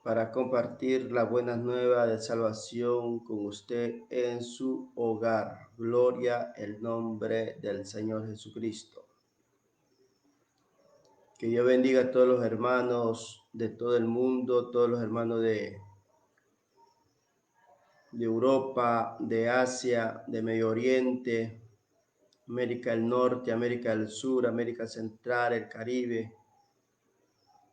para compartir la buena nueva de salvación con usted en su hogar. Gloria el nombre del Señor Jesucristo. Que Dios bendiga a todos los hermanos de todo el mundo, todos los hermanos de Europa, de Asia, de Medio Oriente, América del Norte, América del Sur, América Central, el Caribe.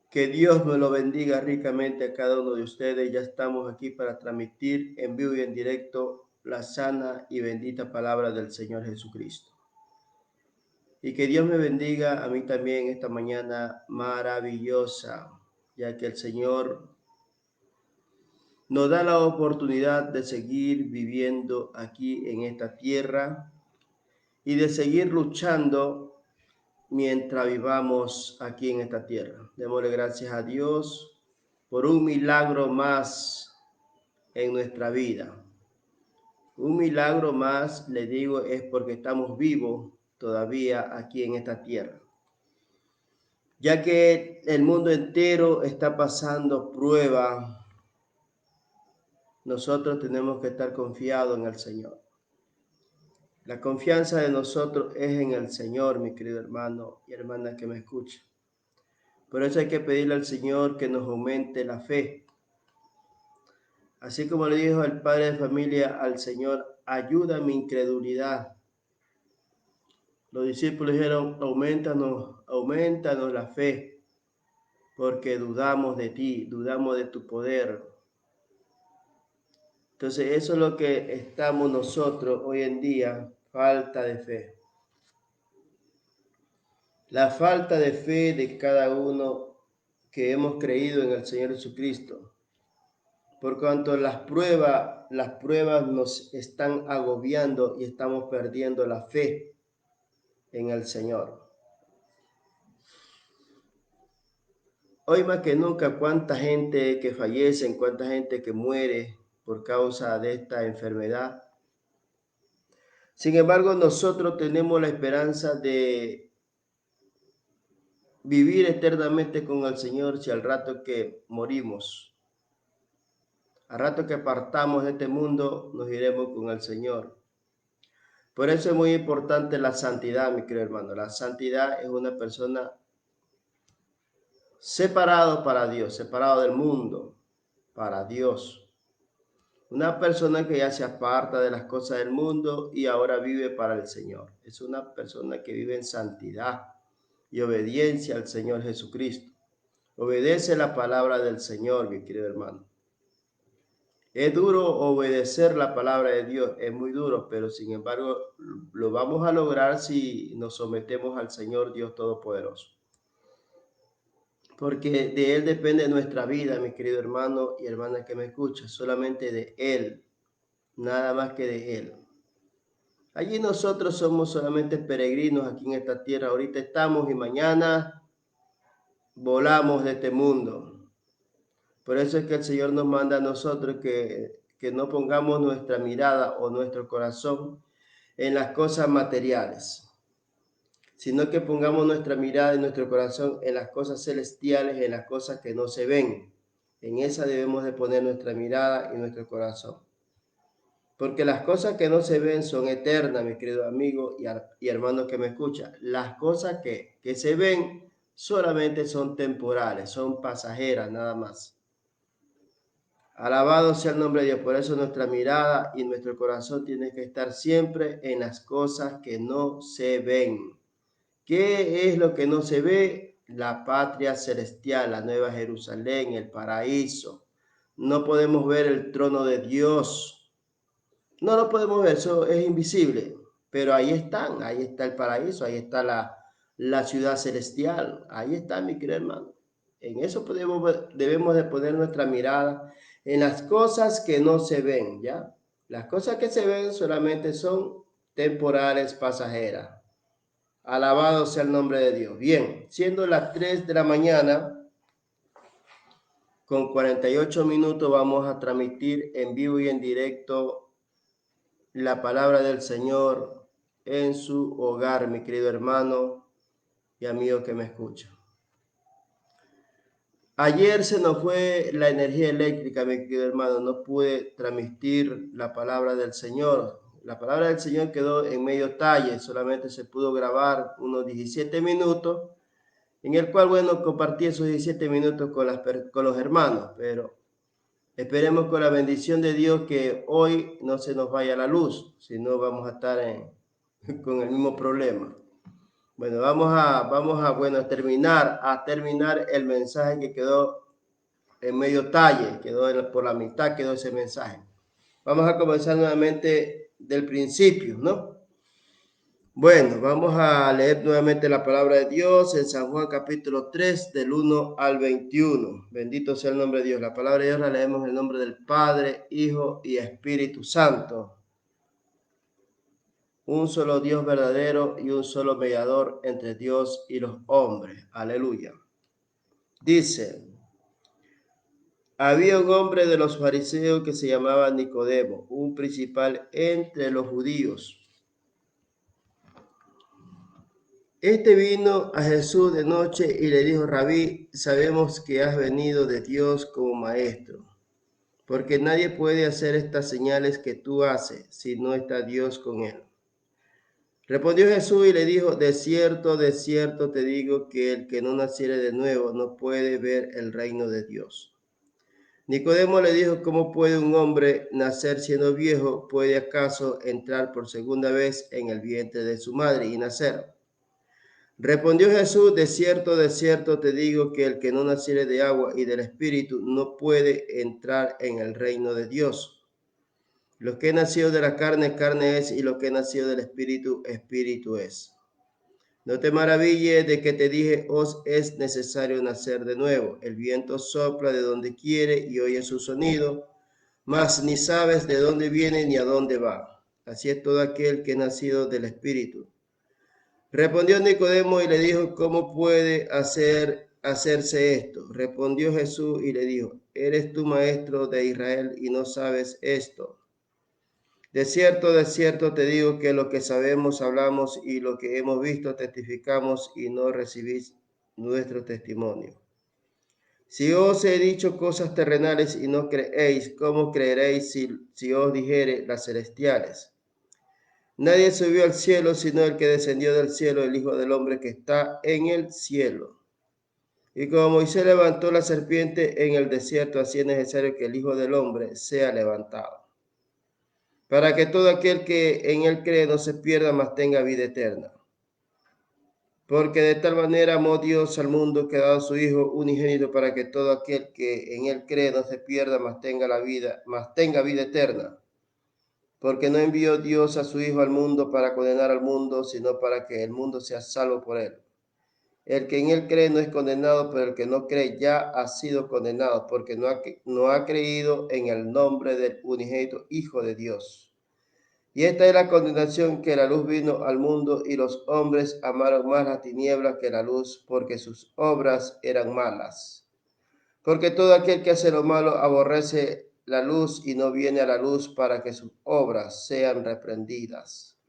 Que Dios me lo bendiga ricamente a cada uno de ustedes. Ya estamos aquí para transmitir en vivo y en directo la sana y bendita palabra del Señor Jesucristo. Y que Dios me bendiga a mí también esta mañana maravillosa, ya que el Señor nos da la oportunidad de seguir viviendo aquí en esta tierra y de seguir luchando mientras vivamos aquí en esta tierra. Démosle gracias a Dios por un milagro más en nuestra vida. Un milagro más, le digo, es porque estamos vivos todavía aquí en esta tierra. Ya que el mundo entero está pasando prueba, nosotros tenemos que estar confiados en el Señor. La confianza de nosotros es en el Señor, mi querido hermano y hermana que me escucha. Por eso hay que pedirle al Señor que nos aumente la fe. Así como le dijo el padre de familia al Señor, ayuda mi incredulidad. Los discípulos dijeron, aumentanos la fe, porque dudamos de ti, dudamos de tu poder. Entonces eso es lo que estamos nosotros hoy en día, falta de fe. La falta de fe de cada uno que hemos creído en el Señor Jesucristo. Por cuanto las pruebas nos están agobiando y estamos perdiendo la fe en el Señor. Hoy más que nunca, cuánta gente que fallece, cuánta gente que muere por causa de esta enfermedad. Sin embargo, nosotros tenemos la esperanza de vivir eternamente con el Señor si al rato que morimos, al rato que partamos de este mundo, nos iremos con el Señor. Por eso es muy importante la santidad, mi querido hermano. La santidad es una persona separado para Dios, separado del mundo, para Dios. Una persona que ya se aparta de las cosas del mundo y ahora vive para el Señor. Es una persona que vive en santidad y obediencia al Señor Jesucristo. Obedece la palabra del Señor, mi querido hermano. Es duro obedecer la palabra de Dios, es muy duro, pero sin embargo lo vamos a lograr si nos sometemos al Señor Dios Todopoderoso. Porque de Él depende nuestra vida, mi querido hermano y hermana que me escucha, solamente de Él, nada más que de Él. Allí nosotros somos solamente peregrinos aquí en esta tierra, ahorita estamos y mañana volamos de este mundo. Por eso es que el Señor nos manda a nosotros que no pongamos nuestra mirada o nuestro corazón en las cosas materiales, sino que pongamos nuestra mirada y nuestro corazón en las cosas celestiales, en las cosas que no se ven. En esa debemos de poner nuestra mirada y nuestro corazón. Porque las cosas que no se ven son eternas, mi querido amigo y hermano que me escucha. Las cosas que se ven solamente son temporales, son pasajeras nada más. Alabado sea el nombre de Dios. Por eso nuestra mirada y nuestro corazón tiene que estar siempre en las cosas que no se ven. ¿Qué es lo que no se ve? La patria celestial, la nueva Jerusalén, el paraíso. No podemos ver el trono de Dios. No lo podemos ver, eso es invisible. Pero ahí están, ahí está el paraíso, ahí está la ciudad celestial. Ahí está, mi querido hermano. En eso debemos de poner nuestra mirada en las cosas que no se ven, ¿ya? Las cosas que se ven solamente son temporales, pasajeras. Alabado sea el nombre de Dios. Bien, siendo las 3 de la mañana, con 48 minutos vamos a transmitir en vivo y en directo la palabra del Señor en su hogar, mi querido hermano y amigo que me escucha. Ayer se nos fue la energía eléctrica, mi querido hermano, no pude transmitir la palabra del Señor. La palabra del Señor quedó en medio talle, solamente se pudo grabar unos 17 minutos, en el cual, bueno, compartí esos 17 minutos con los hermanos, pero esperemos con la bendición de Dios que hoy no se nos vaya la luz, si no vamos a estar con el mismo problema. Bueno, bueno, terminar el mensaje que quedó en medio talle, por la mitad quedó ese mensaje. Vamos a comenzar nuevamente del principio, ¿no? Bueno, vamos a leer nuevamente la palabra de Dios en San Juan capítulo 3 del 1 al 21. Bendito sea el nombre de Dios. La palabra de Dios la leemos en el nombre del Padre, Hijo y Espíritu Santo. Un solo Dios verdadero y un solo mediador entre Dios y los hombres. Aleluya. Dice: había un hombre de los fariseos que se llamaba Nicodemo, un principal entre los judíos. Este vino a Jesús de noche y le dijo: Rabí, sabemos que has venido de Dios como maestro, porque nadie puede hacer estas señales que tú haces si no está Dios con él. Respondió Jesús y le dijo: de cierto te digo que el que no naciere de nuevo no puede ver el reino de Dios. Nicodemo le dijo: ¿cómo puede un hombre nacer siendo viejo? ¿Puede acaso entrar por segunda vez en el vientre de su madre y nacer? Respondió Jesús: de cierto te digo que el que no naciere de agua y del Espíritu no puede entrar en el reino de Dios. Lo que nació de la carne, carne es, y lo que nació del Espíritu, Espíritu es. No te maravilles de que te dije: os es necesario nacer de nuevo. El viento sopla de donde quiere y oye su sonido, mas ni sabes de dónde viene ni a dónde va. Así es todo aquel que es nacido del Espíritu. Respondió Nicodemo y le dijo: ¿cómo puede hacerse esto? Respondió Jesús y le dijo: ¿eres tú maestro de Israel y no sabes esto? De cierto te digo que lo que sabemos hablamos y lo que hemos visto testificamos y no recibís nuestro testimonio. Si os he dicho cosas terrenales y no creéis, ¿cómo creeréis si os dijere las celestiales? Nadie subió al cielo sino el que descendió del cielo, el Hijo del Hombre que está en el cielo. Y como Moisés levantó la serpiente en el desierto, así es necesario que el Hijo del Hombre sea levantado, para que todo aquel que en él cree no se pierda, mas tenga vida eterna. Porque de tal manera amó Dios al mundo que ha dado a su Hijo unigénito, para que todo aquel que en él cree no se pierda, mas tenga vida eterna. Porque no envió Dios a su Hijo al mundo para condenar al mundo, sino para que el mundo sea salvo por él. El que en él cree no es condenado, pero el que no cree ya ha sido condenado, porque no ha creído en el nombre del unigénito Hijo de Dios. Y esta es la condenación, que la luz vino al mundo, y los hombres amaron más las tinieblas que la luz, porque sus obras eran malas. Porque todo aquel que hace lo malo aborrece la luz y no viene a la luz para que sus obras sean reprendidas.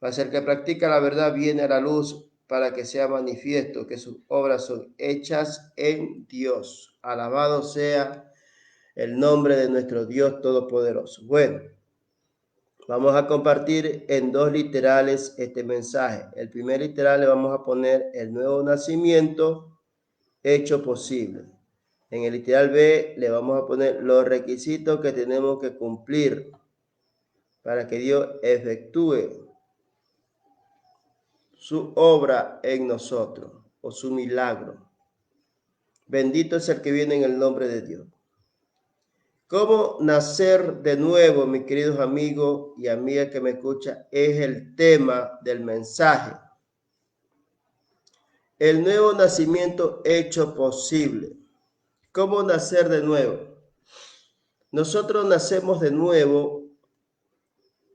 Mas el que practica la verdad viene a la luz para que sea manifiesto que sus obras son hechas en Dios. Alabado sea el nombre de nuestro Dios Todopoderoso. Bueno, vamos a compartir en dos literales este mensaje. El primer literal le vamos a poner: el nuevo nacimiento hecho posible. En el literal B le vamos a poner los requisitos que tenemos que cumplir para que Dios efectúe su obra en nosotros, o su milagro. Bendito es el que viene en el nombre de Dios. ¿Cómo nacer de nuevo, mis queridos amigos y amigas que me escuchan? Es el tema del mensaje. El nuevo nacimiento hecho posible. ¿Cómo nacer de nuevo? Nosotros nacemos de nuevo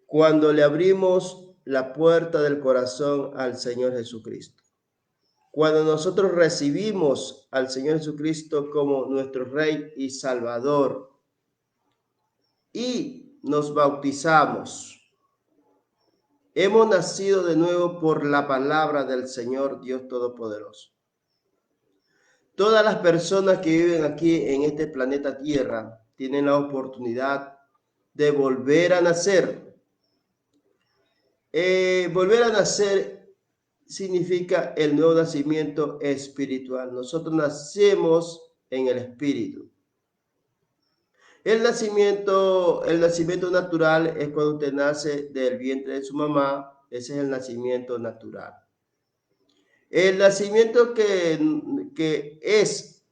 cuando le abrimos la puerta del corazón al Señor Jesucristo. Cuando nosotros recibimos al Señor Jesucristo como nuestro Rey y Salvador y nos bautizamos, hemos nacido de nuevo por la palabra del Señor Dios Todopoderoso. Todas las personas que viven aquí en este planeta Tierra tienen la oportunidad de volver a nacer. Volver a nacer significa el nuevo nacimiento espiritual. Nosotros nacemos en el espíritu. El nacimiento natural es cuando usted nace del vientre de su mamá. Ese es el nacimiento natural. El nacimiento que es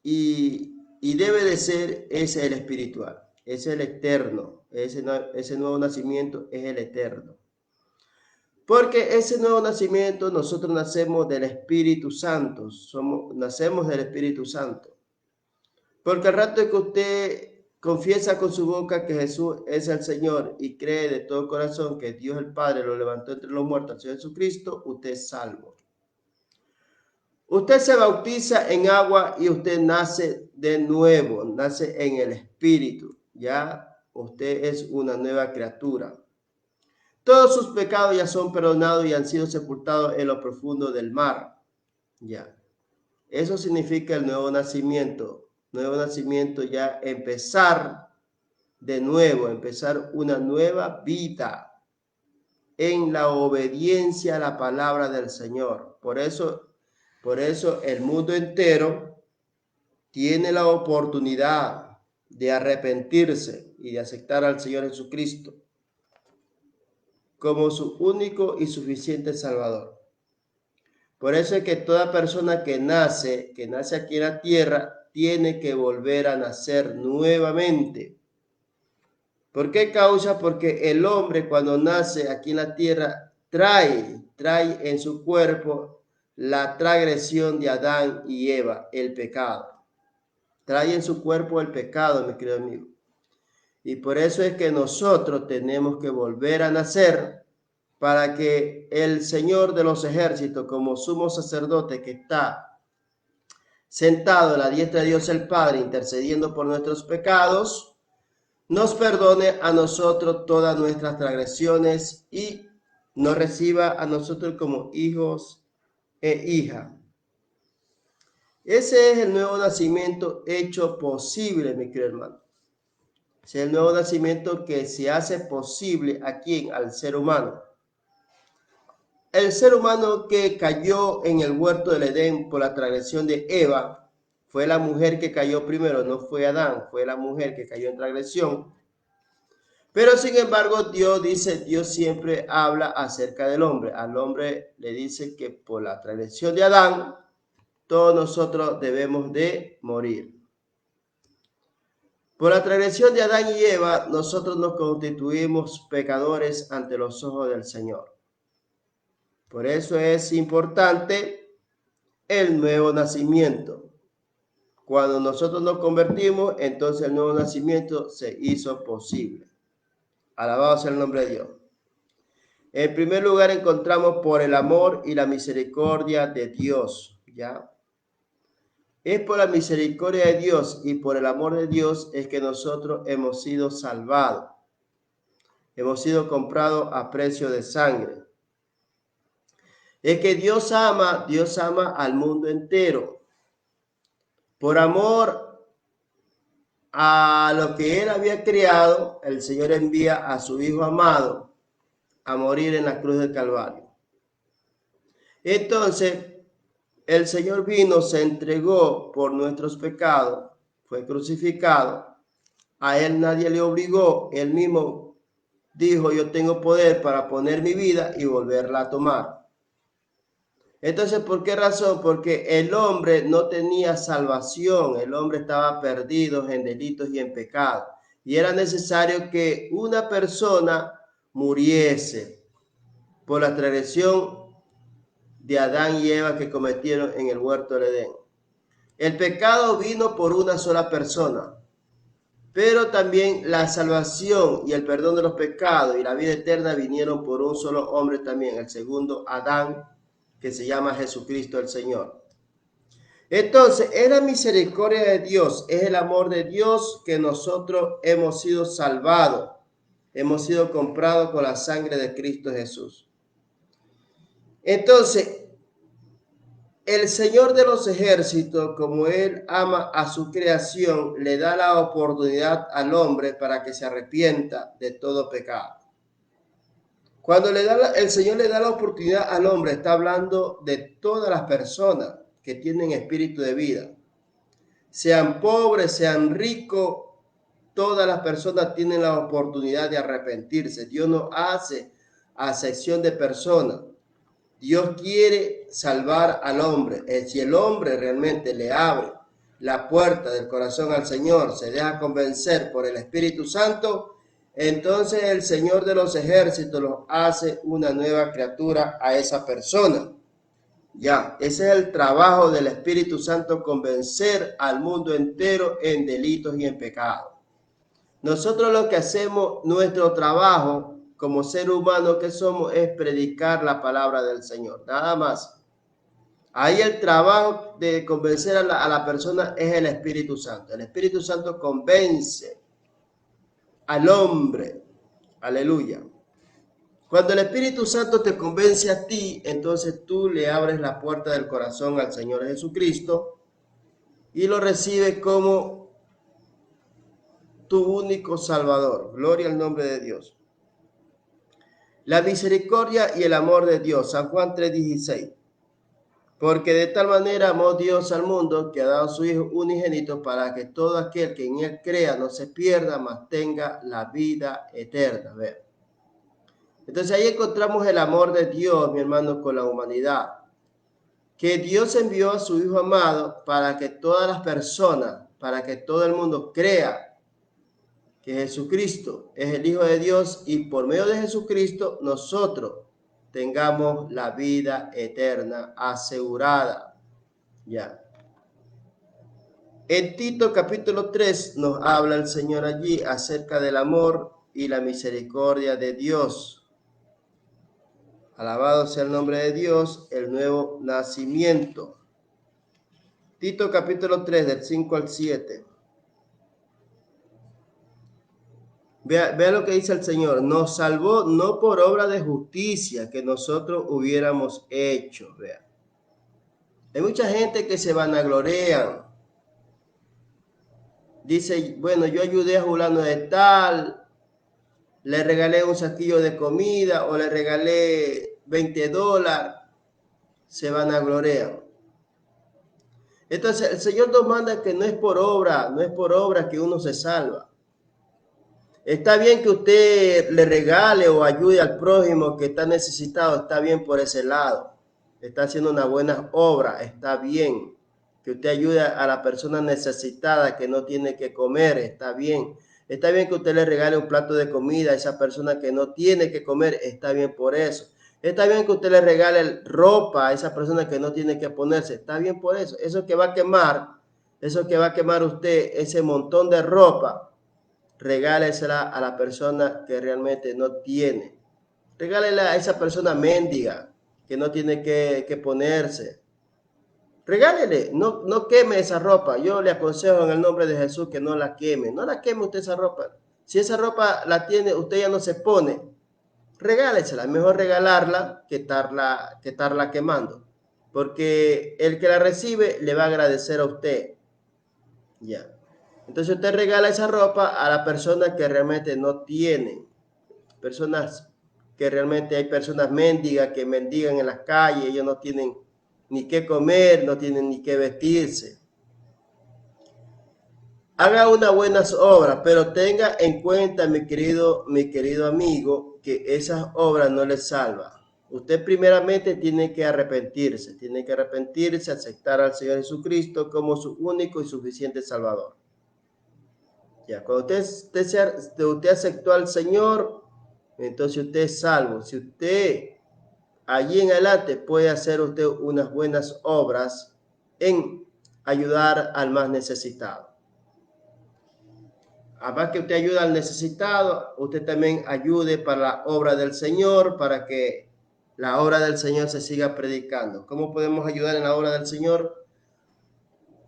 y debe de ser es el espiritual, es el eterno. Ese nuevo nacimiento es el eterno. Porque ese nuevo nacimiento nosotros nacemos del Espíritu Santo, nacemos del Espíritu Santo. Porque al rato que usted confiesa con su boca que Jesús es el Señor y cree de todo corazón que Dios el Padre lo levantó entre los muertos al Señor Jesucristo, usted es salvo. Usted se bautiza en agua y usted nace de nuevo, nace en el Espíritu. Ya usted es una nueva criatura. Todos sus pecados ya son perdonados y han sido sepultados en lo profundo del mar. Ya. Eso significa el nuevo nacimiento. Nuevo nacimiento, ya empezar de nuevo, empezar una nueva vida en la obediencia a la palabra del Señor. Por eso el mundo entero tiene la oportunidad de arrepentirse y de aceptar al Señor Jesucristo como su único y suficiente Salvador. Por eso es que toda persona que nace aquí en la tierra, tiene que volver a nacer nuevamente. ¿Por qué causa? Porque el hombre cuando nace aquí en la tierra trae en su cuerpo la transgresión de Adán y Eva, el pecado. Trae en su cuerpo el pecado, mi querido amigo. Y por eso es que nosotros tenemos que volver a nacer para que el Señor de los ejércitos, como sumo sacerdote que está sentado a la diestra de Dios el Padre, intercediendo por nuestros pecados, nos perdone a nosotros todas nuestras transgresiones y nos reciba a nosotros como hijos e hijas. Ese es el nuevo nacimiento hecho posible, mi querido hermano. Es el nuevo nacimiento que se hace posible aquí al ser humano. El ser humano que cayó en el huerto del Edén por la transgresión de Eva, fue la mujer que cayó primero, no fue Adán, fue la mujer que cayó en transgresión. Pero sin embargo, Dios siempre habla acerca del hombre. Al hombre le dice que por la transgresión de Adán, todos nosotros debemos de morir. Por la transgresión de Adán y Eva, nosotros nos constituimos pecadores ante los ojos del Señor. Por eso es importante el nuevo nacimiento. Cuando nosotros nos convertimos, entonces el nuevo nacimiento se hizo posible. Alabado sea el nombre de Dios. En primer lugar encontramos por el amor y la misericordia de Dios, ¿ya? Es por la misericordia de Dios y por el amor de Dios es que nosotros hemos sido salvados. Hemos sido comprados a precio de sangre. Es que Dios ama al mundo entero. Por amor a lo que Él había creado, el Señor envía a su Hijo amado a morir en la cruz del Calvario. Entonces, el Señor vino, se entregó por nuestros pecados, fue crucificado. A Él nadie le obligó, Él mismo dijo, yo tengo poder para poner mi vida y volverla a tomar. Entonces, ¿por qué razón? Porque el hombre no tenía salvación, el hombre estaba perdido en delitos y en pecado. Y era necesario que una persona muriese por la transgresión de Adán y Eva que cometieron en el huerto del Edén. El pecado vino por una sola persona, pero también la salvación y el perdón de los pecados y la vida eterna vinieron por un solo hombre también, el segundo Adán, que se llama Jesucristo el Señor. Entonces, es la misericordia de Dios, es el amor de Dios que nosotros hemos sido salvados, hemos sido comprados con la sangre de Cristo Jesús. Entonces, el Señor de los ejércitos, como Él ama a su creación, le da la oportunidad al hombre para que se arrepienta de todo pecado. Cuando el Señor le da la oportunidad al hombre, está hablando de todas las personas que tienen espíritu de vida. Sean pobres, sean ricos, todas las personas tienen la oportunidad de arrepentirse. Dios no hace acepción de personas. Dios quiere salvar al hombre. Si el hombre realmente le abre la puerta del corazón al Señor, se deja convencer por el Espíritu Santo, entonces el Señor de los ejércitos lo hace una nueva criatura a esa persona. Ya, ese es el trabajo del Espíritu Santo, convencer al mundo entero en delitos y en pecados. Nosotros lo que hacemos, nuestro trabajo como ser humano que somos, es predicar la palabra del Señor, nada más. Ahí el trabajo de convencer a la persona es el Espíritu Santo. El Espíritu Santo convence al hombre. Aleluya. Cuando el Espíritu Santo te convence a ti, entonces tú le abres la puerta del corazón al Señor Jesucristo y lo recibes como tu único Salvador. Gloria al nombre de Dios. La misericordia y el amor de Dios. San Juan 3:16. Porque de tal manera amó Dios al mundo que ha dado a su Hijo unigénito para que todo aquel que en Él crea no se pierda, mas tenga la vida eterna. Ver. Entonces ahí encontramos el amor de Dios, mi hermano, con la humanidad. Que Dios envió a su Hijo amado para que todas las personas, para que todo el mundo crea que Jesucristo es el Hijo de Dios y por medio de Jesucristo nosotros tengamos la vida eterna asegurada. Ya. En Tito capítulo 3 nos habla el Señor allí acerca del amor y la misericordia de Dios. Alabado sea el nombre de Dios, el nuevo nacimiento. Tito capítulo 3 del 5 al 7. Vea lo que dice el Señor. Nos salvó no por obra de justicia que nosotros hubiéramos hecho. Vea. Hay mucha gente que se vanaglorea. Dice, bueno, yo ayudé a fulano de tal, le regalé un saquillo de comida o le regalé $20. Se vanaglorean. Entonces el Señor nos manda que no es por obra que uno se salva. Está bien que usted le regale o ayude al prójimo que está necesitado, está bien por ese lado. Está haciendo una buena obra, está bien. Que usted ayude a la persona necesitada que no tiene que comer, está bien. Está bien que usted le regale un plato de comida a esa persona que no tiene que comer, está bien por eso. Está bien que usted le regale ropa a esa persona que no tiene que ponerse, está bien por eso. Eso que va a quemar usted, ese montón de ropa, regálesela a la persona que realmente no tiene. Regálela a esa persona mendiga que no tiene que ponerse. Regálele, no queme esa ropa. Yo le aconsejo en el nombre de Jesús que no la queme. No la queme usted esa ropa. Si esa ropa la tiene, usted ya no se pone. Regálesela. Es mejor regalarla que estarla quemando. Porque el que la recibe le va a agradecer a usted. Ya. Entonces usted regala esa ropa a la persona que realmente no tiene. Hay personas mendigas que mendigan en las calles, ellos no tienen ni qué comer, no tienen ni qué vestirse. Haga unas buenas obras, pero tenga en cuenta, mi querido amigo, que esas obras no le salvan. Usted primeramente tiene que arrepentirse, aceptar al Señor Jesucristo como su único y suficiente Salvador. Ya, cuando usted aceptó al Señor, entonces usted es salvo. Si usted allí en adelante puede hacer usted unas buenas obras en ayudar al más necesitado. Además que usted ayuda al necesitado, usted también ayude para la obra del Señor, para que la obra del Señor se siga predicando. ¿Cómo podemos ayudar en la obra del Señor?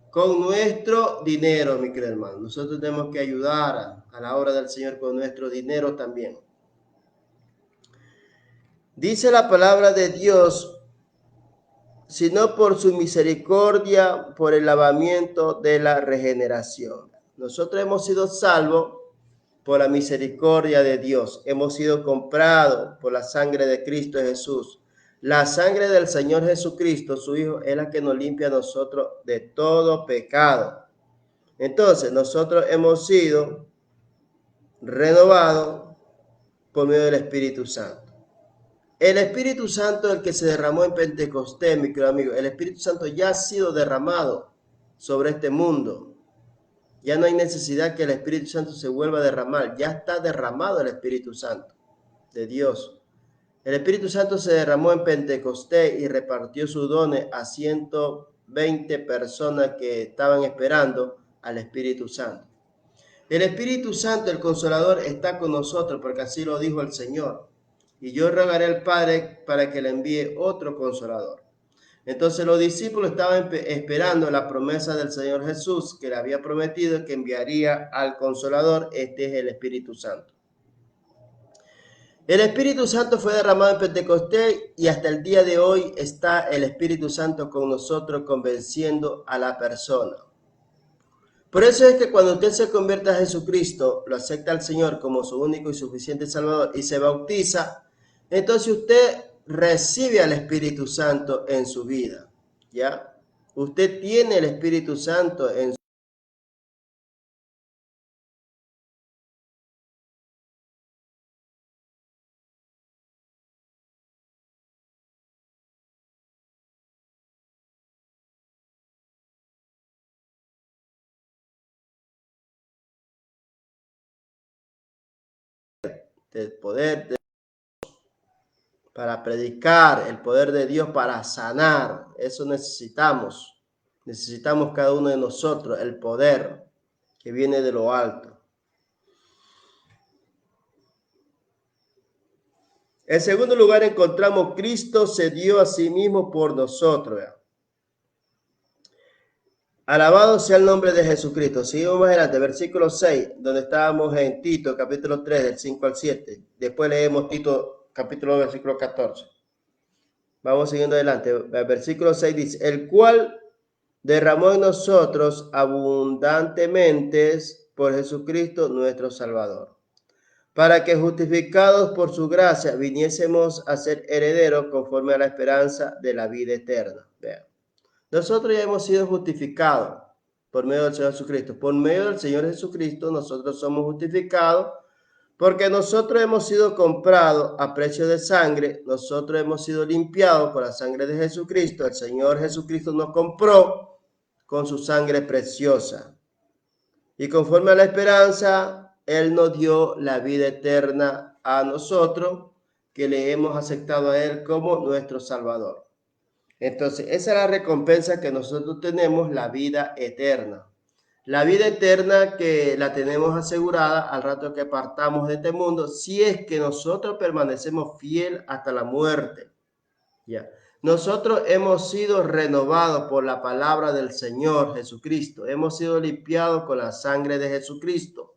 Con nuestro dinero, mi querido hermano. Nosotros tenemos que ayudar a la obra del Señor con nuestro dinero también. Dice la palabra de Dios sino por su misericordia, por el lavamiento de la regeneración. Nosotros hemos sido salvos por la misericordia de Dios. Hemos sido comprados por la sangre de Cristo Jesús. La sangre del Señor Jesucristo, su Hijo, es la que nos limpia a nosotros de todo pecado. Entonces, nosotros hemos sido renovados por medio del Espíritu Santo. El Espíritu Santo, el que se derramó en Pentecostés, mi querido amigo, el Espíritu Santo ya ha sido derramado sobre este mundo. Ya no hay necesidad que el Espíritu Santo se vuelva a derramar. Ya está derramado el Espíritu Santo de Dios. El Espíritu Santo se derramó en Pentecostés y repartió sus dones a 120 personas que estaban esperando al Espíritu Santo. El Espíritu Santo, el Consolador, está con nosotros porque así lo dijo el Señor. Y yo rogaré al Padre para que le envíe otro Consolador. Entonces los discípulos estaban esperando la promesa del Señor Jesús, que le había prometido que enviaría al Consolador. Este es el Espíritu Santo. El Espíritu Santo fue derramado en Pentecostés y hasta el día de hoy está el Espíritu Santo con nosotros convenciendo a la persona. Por eso es que cuando usted se convierte a Jesucristo, lo acepta al Señor como su único y suficiente Salvador y se bautiza, entonces usted recibe al Espíritu Santo en su vida, ¿ya? Usted tiene el Espíritu Santo en el poder para predicar, el poder de Dios para sanar. Eso necesitamos. Necesitamos cada uno de nosotros el poder que viene de lo alto. En segundo lugar encontramos Cristo se dio a sí mismo por nosotros. Alabado sea el nombre de Jesucristo. Seguimos más adelante, versículo 6, donde estábamos en Tito, capítulo 3, del 5 al 7. Después leemos Tito, capítulo 2, versículo 14. Vamos siguiendo adelante. El versículo 6 dice, el cual derramó en nosotros abundantemente por Jesucristo nuestro Salvador, para que justificados por su gracia viniésemos a ser herederos conforme a la esperanza de la vida eterna. Vean. Nosotros ya hemos sido justificados por medio del Señor Jesucristo. Por medio del Señor Jesucristo nosotros somos justificados porque nosotros hemos sido comprados a precio de sangre. Nosotros hemos sido limpiados por la sangre de Jesucristo. El Señor Jesucristo nos compró con su sangre preciosa. Y conforme a la esperanza, Él nos dio la vida eterna a nosotros, que le hemos aceptado a Él como nuestro Salvador. Entonces, esa es la recompensa que nosotros tenemos, la vida eterna. La vida eterna que la tenemos asegurada al rato que partamos de este mundo, si es que nosotros permanecemos fiel hasta la muerte. Ya. Nosotros hemos sido renovados por la palabra del Señor Jesucristo. Hemos sido limpiados con la sangre de Jesucristo.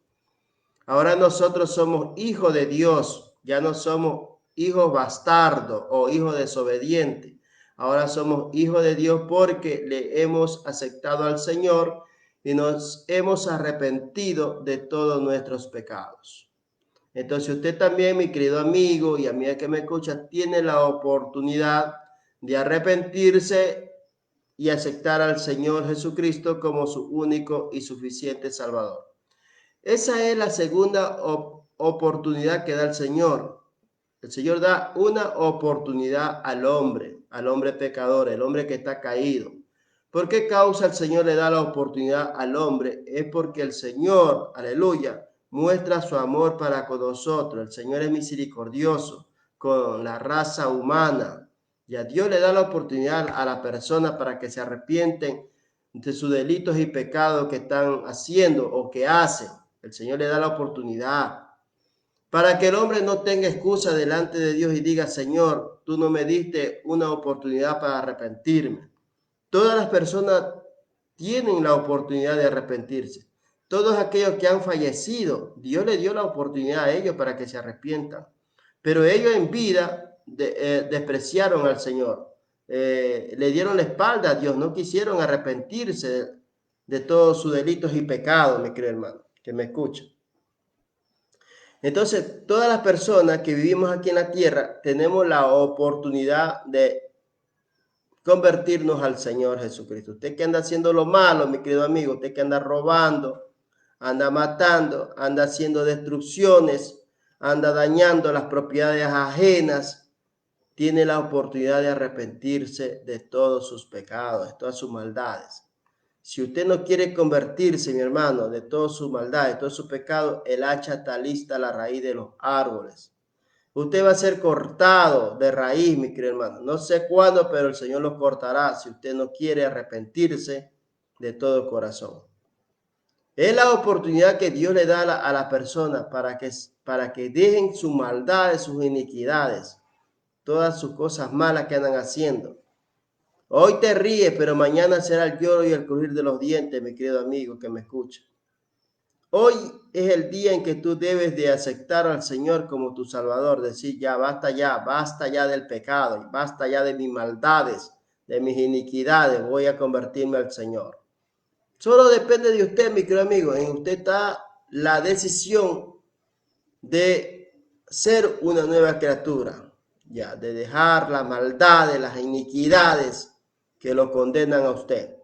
Ahora nosotros somos hijos de Dios. Ya no somos hijos bastardos o hijos desobedientes. Ahora somos hijos de Dios porque le hemos aceptado al Señor y nos hemos arrepentido de todos nuestros pecados. Entonces usted también, mi querido amigo y amiga que me escucha, tiene la oportunidad de arrepentirse y aceptar al Señor Jesucristo como su único y suficiente Salvador. Esa es la segunda oportunidad que da el Señor. El Señor da una oportunidad al hombre pecador, el hombre que está caído. ¿Por qué causa el Señor le da la oportunidad al hombre? Es porque el Señor, aleluya, muestra su amor para con nosotros. El Señor es misericordioso con la raza humana. Y a Dios le da la oportunidad a la persona para que se arrepienten de sus delitos y pecados que están haciendo o que hacen. El Señor le da la oportunidad para que el hombre no tenga excusa delante de Dios y diga, Señor, tú no me diste una oportunidad para arrepentirme. Todas las personas tienen la oportunidad de arrepentirse. Todos aquellos que han fallecido, Dios le dio la oportunidad a ellos para que se arrepientan. Pero ellos en vida despreciaron al Señor. le dieron la espalda a Dios, no quisieron arrepentirse de todos sus delitos y pecados, mi querido hermano, que me escucha. Entonces, todas las personas que vivimos aquí en la tierra tenemos la oportunidad de convertirnos al Señor Jesucristo. Usted que anda haciendo lo malo, mi querido amigo, usted que anda robando, anda matando, anda haciendo destrucciones, anda dañando las propiedades ajenas, tiene la oportunidad de arrepentirse de todos sus pecados, de todas sus maldades. Si usted no quiere convertirse, mi hermano, de todas sus maldades, de todos sus pecados, el hacha está lista a la raíz de los árboles. Usted va a ser cortado de raíz, mi querido hermano. No sé cuándo, pero el Señor lo cortará si usted no quiere arrepentirse de todo corazón. Es la oportunidad que Dios le da a la persona para que dejen sus maldades, sus iniquidades, todas sus cosas malas que andan haciendo. Hoy te ríes, pero mañana será el lloro y el crujir de los dientes, mi querido amigo que me escucha. Hoy es el día en que tú debes de aceptar al Señor como tu Salvador, decir ya basta ya del pecado, basta ya de mis maldades, de mis iniquidades, voy a convertirme al Señor. Solo depende de usted, mi querido amigo, en usted está la decisión de ser una nueva criatura, ya, de dejar las maldades, las iniquidades que lo condenan a usted.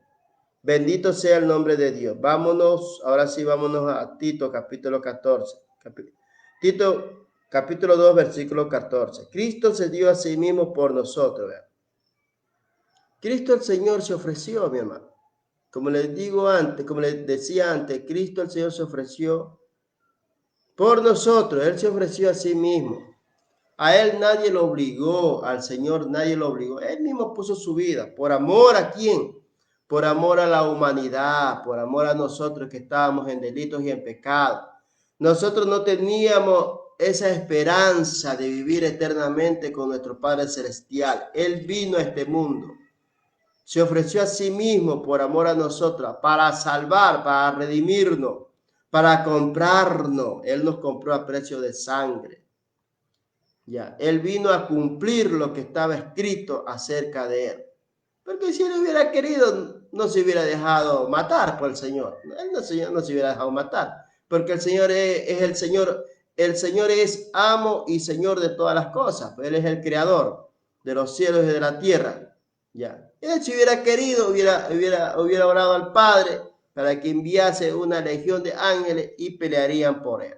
Bendito sea el nombre de Dios. Vámonos, ahora sí, vámonos a Tito, capítulo 14. Tito, capítulo 2, versículo 14. Cristo se dio a sí mismo por nosotros. ¿Verdad? Cristo el Señor se ofreció, mi hermano. Como les digo antes, como les decía antes, Cristo el Señor se ofreció por nosotros. Él se ofreció a sí mismo. A Él nadie lo obligó, al Señor nadie lo obligó. Él mismo puso su vida. ¿Por amor a quién? Por amor a la humanidad, por amor a nosotros que estábamos en delitos y en pecado. Nosotros no teníamos esa esperanza de vivir eternamente con nuestro Padre Celestial. Él vino a este mundo. Se ofreció a sí mismo por amor a nosotros, para salvar, para redimirnos, para comprarnos. Él nos compró a precio de sangre. Ya, Él vino a cumplir lo que estaba escrito acerca de Él. Porque si Él hubiera querido, no se hubiera dejado matar por el Señor. Él no se hubiera dejado matar. Porque el Señor es el Señor. El Señor es amo y Señor de todas las cosas. Él es el creador de los cielos y de la tierra. Ya. Él si hubiera querido, hubiera orado al Padre para que enviase una legión de ángeles y pelearían por Él.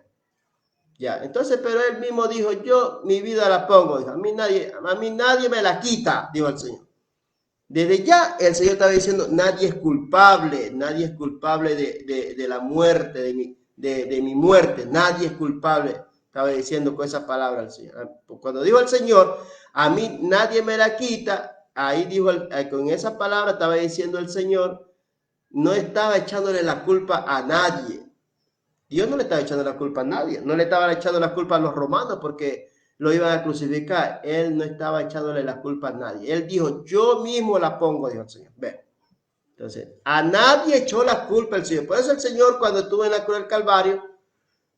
Ya, entonces, pero Él mismo dijo, yo mi vida la pongo. Dijo, a mí nadie me la quita, dijo el Señor. Desde ya el Señor estaba diciendo, nadie es culpable de la muerte, de mi muerte, nadie es culpable, estaba diciendo con esa palabra el Señor. Cuando dijo el Señor, a mí nadie me la quita, ahí dijo, con esa palabra estaba diciendo el Señor, no estaba echándole la culpa a nadie. Dios no le estaba echando la culpa a nadie, no le estaba echando la culpa a los romanos porque lo iban a crucificar. Él no estaba echándole la culpa a nadie. Él dijo, yo mismo la pongo, dijo el Señor. Ve. Entonces, a nadie echó la culpa el Señor. Por eso el Señor, cuando estuvo en la cruz del Calvario,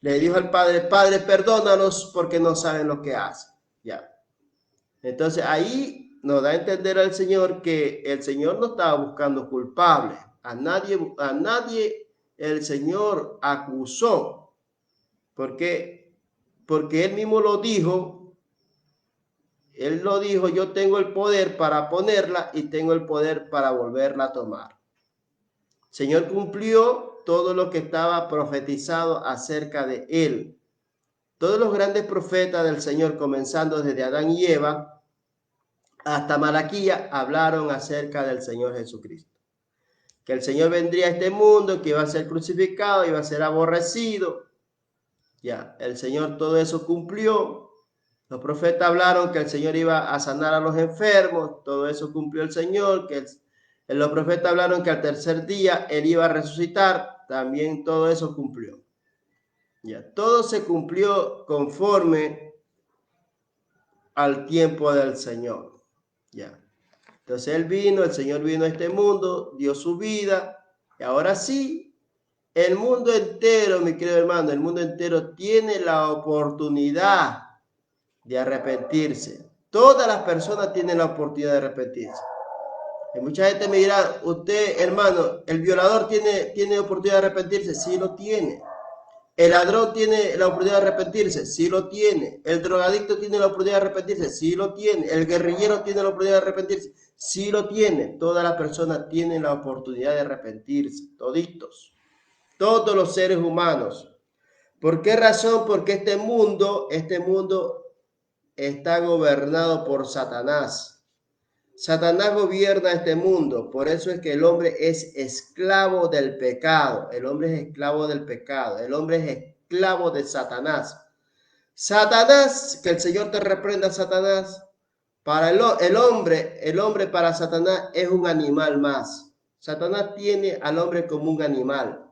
le dijo al Padre, Padre, perdónanos porque no saben lo que hacen. Ya. Entonces, ahí nos da a entender al Señor que el Señor no estaba buscando culpables. A nadie el Señor acusó. Porque Él mismo lo dijo. Él lo dijo, yo tengo el poder para ponerla y tengo el poder para volverla a tomar. El Señor cumplió todo lo que estaba profetizado acerca de Él. Todos los grandes profetas del Señor, comenzando desde Adán y Eva hasta Malaquías, hablaron acerca del Señor Jesucristo. Que el Señor vendría a este mundo, que iba a ser crucificado, iba a ser aborrecido. Ya, el Señor todo eso cumplió. Los profetas hablaron que el Señor iba a sanar a los enfermos, todo eso cumplió el Señor, los profetas hablaron que al tercer día Él iba a resucitar, también todo eso cumplió. Ya, todo se cumplió conforme al tiempo del Señor. Ya. Entonces el Señor vino a este mundo, dio su vida, y ahora sí, el mundo entero, mi querido hermano, el mundo entero tiene la oportunidad de arrepentirse. Todas las personas tienen la oportunidad de arrepentirse. Y mucha gente me dirá, usted, hermano, ¿el violador tiene oportunidad de arrepentirse? Sí lo tiene. ¿El ladrón tiene la oportunidad de arrepentirse? Sí lo tiene. ¿El drogadicto tiene la oportunidad de arrepentirse? Sí lo tiene. ¿El guerrillero tiene la oportunidad de arrepentirse? Sí lo tiene. Todas las personas tienen la oportunidad de arrepentirse. Toditos. Todos los seres humanos. ¿Por qué razón? Porque este mundo está gobernado por Satanás. Satanás gobierna este mundo, por eso es que el hombre es esclavo del pecado, el hombre es esclavo del pecado, el hombre es esclavo de Satanás. Satanás, que el Señor te reprenda, Satanás, para el hombre para Satanás es un animal más. Satanás tiene al hombre como un animal,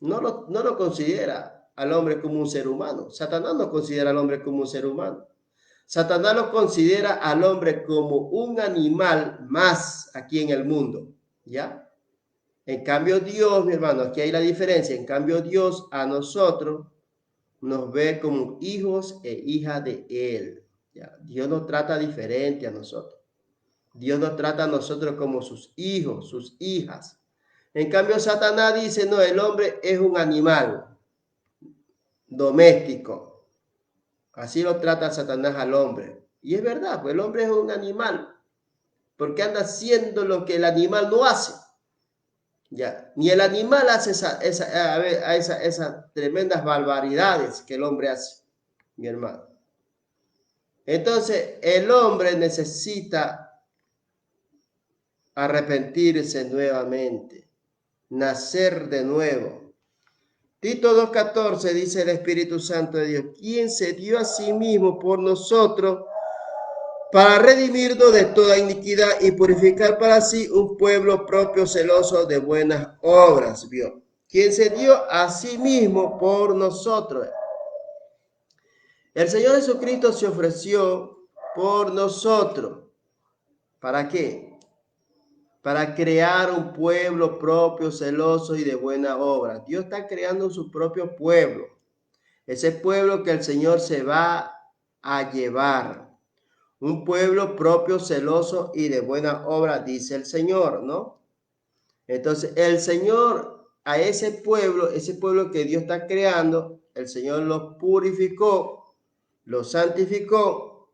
no lo considera al hombre como un ser humano. Satanás no considera al hombre como un ser humano. Satanás lo considera al hombre como un animal más aquí en el mundo, ¿ya? En cambio Dios, mi hermano, aquí hay la diferencia. En cambio Dios a nosotros nos ve como hijos e hijas de Él, ¿ya? Dios nos trata diferente a nosotros. Dios nos trata a nosotros como sus hijos, sus hijas. En cambio Satanás dice, no, el hombre es un animal doméstico. Así lo trata Satanás al hombre. Y es verdad, pues el hombre es un animal, porque anda haciendo lo que el animal no hace. Ya, ni el animal hace esas tremendas barbaridades que el hombre hace, mi hermano. Entonces, el hombre necesita arrepentirse nuevamente, nacer de nuevo. Tito 2:14 dice el Espíritu Santo de Dios, quien se dio a sí mismo por nosotros para redimirnos de toda iniquidad y purificar para sí un pueblo propio celoso de buenas obras, vio. Quien se dio a sí mismo por nosotros. El Señor Jesucristo se ofreció por nosotros. ¿Para qué? Para crear un pueblo propio, celoso y de buena obra. Dios está creando su propio pueblo. Ese pueblo que el Señor se va a llevar. Un pueblo propio, celoso y de buena obra, dice el Señor, ¿no? Entonces, el Señor a ese pueblo que Dios está creando, el Señor lo purificó, lo santificó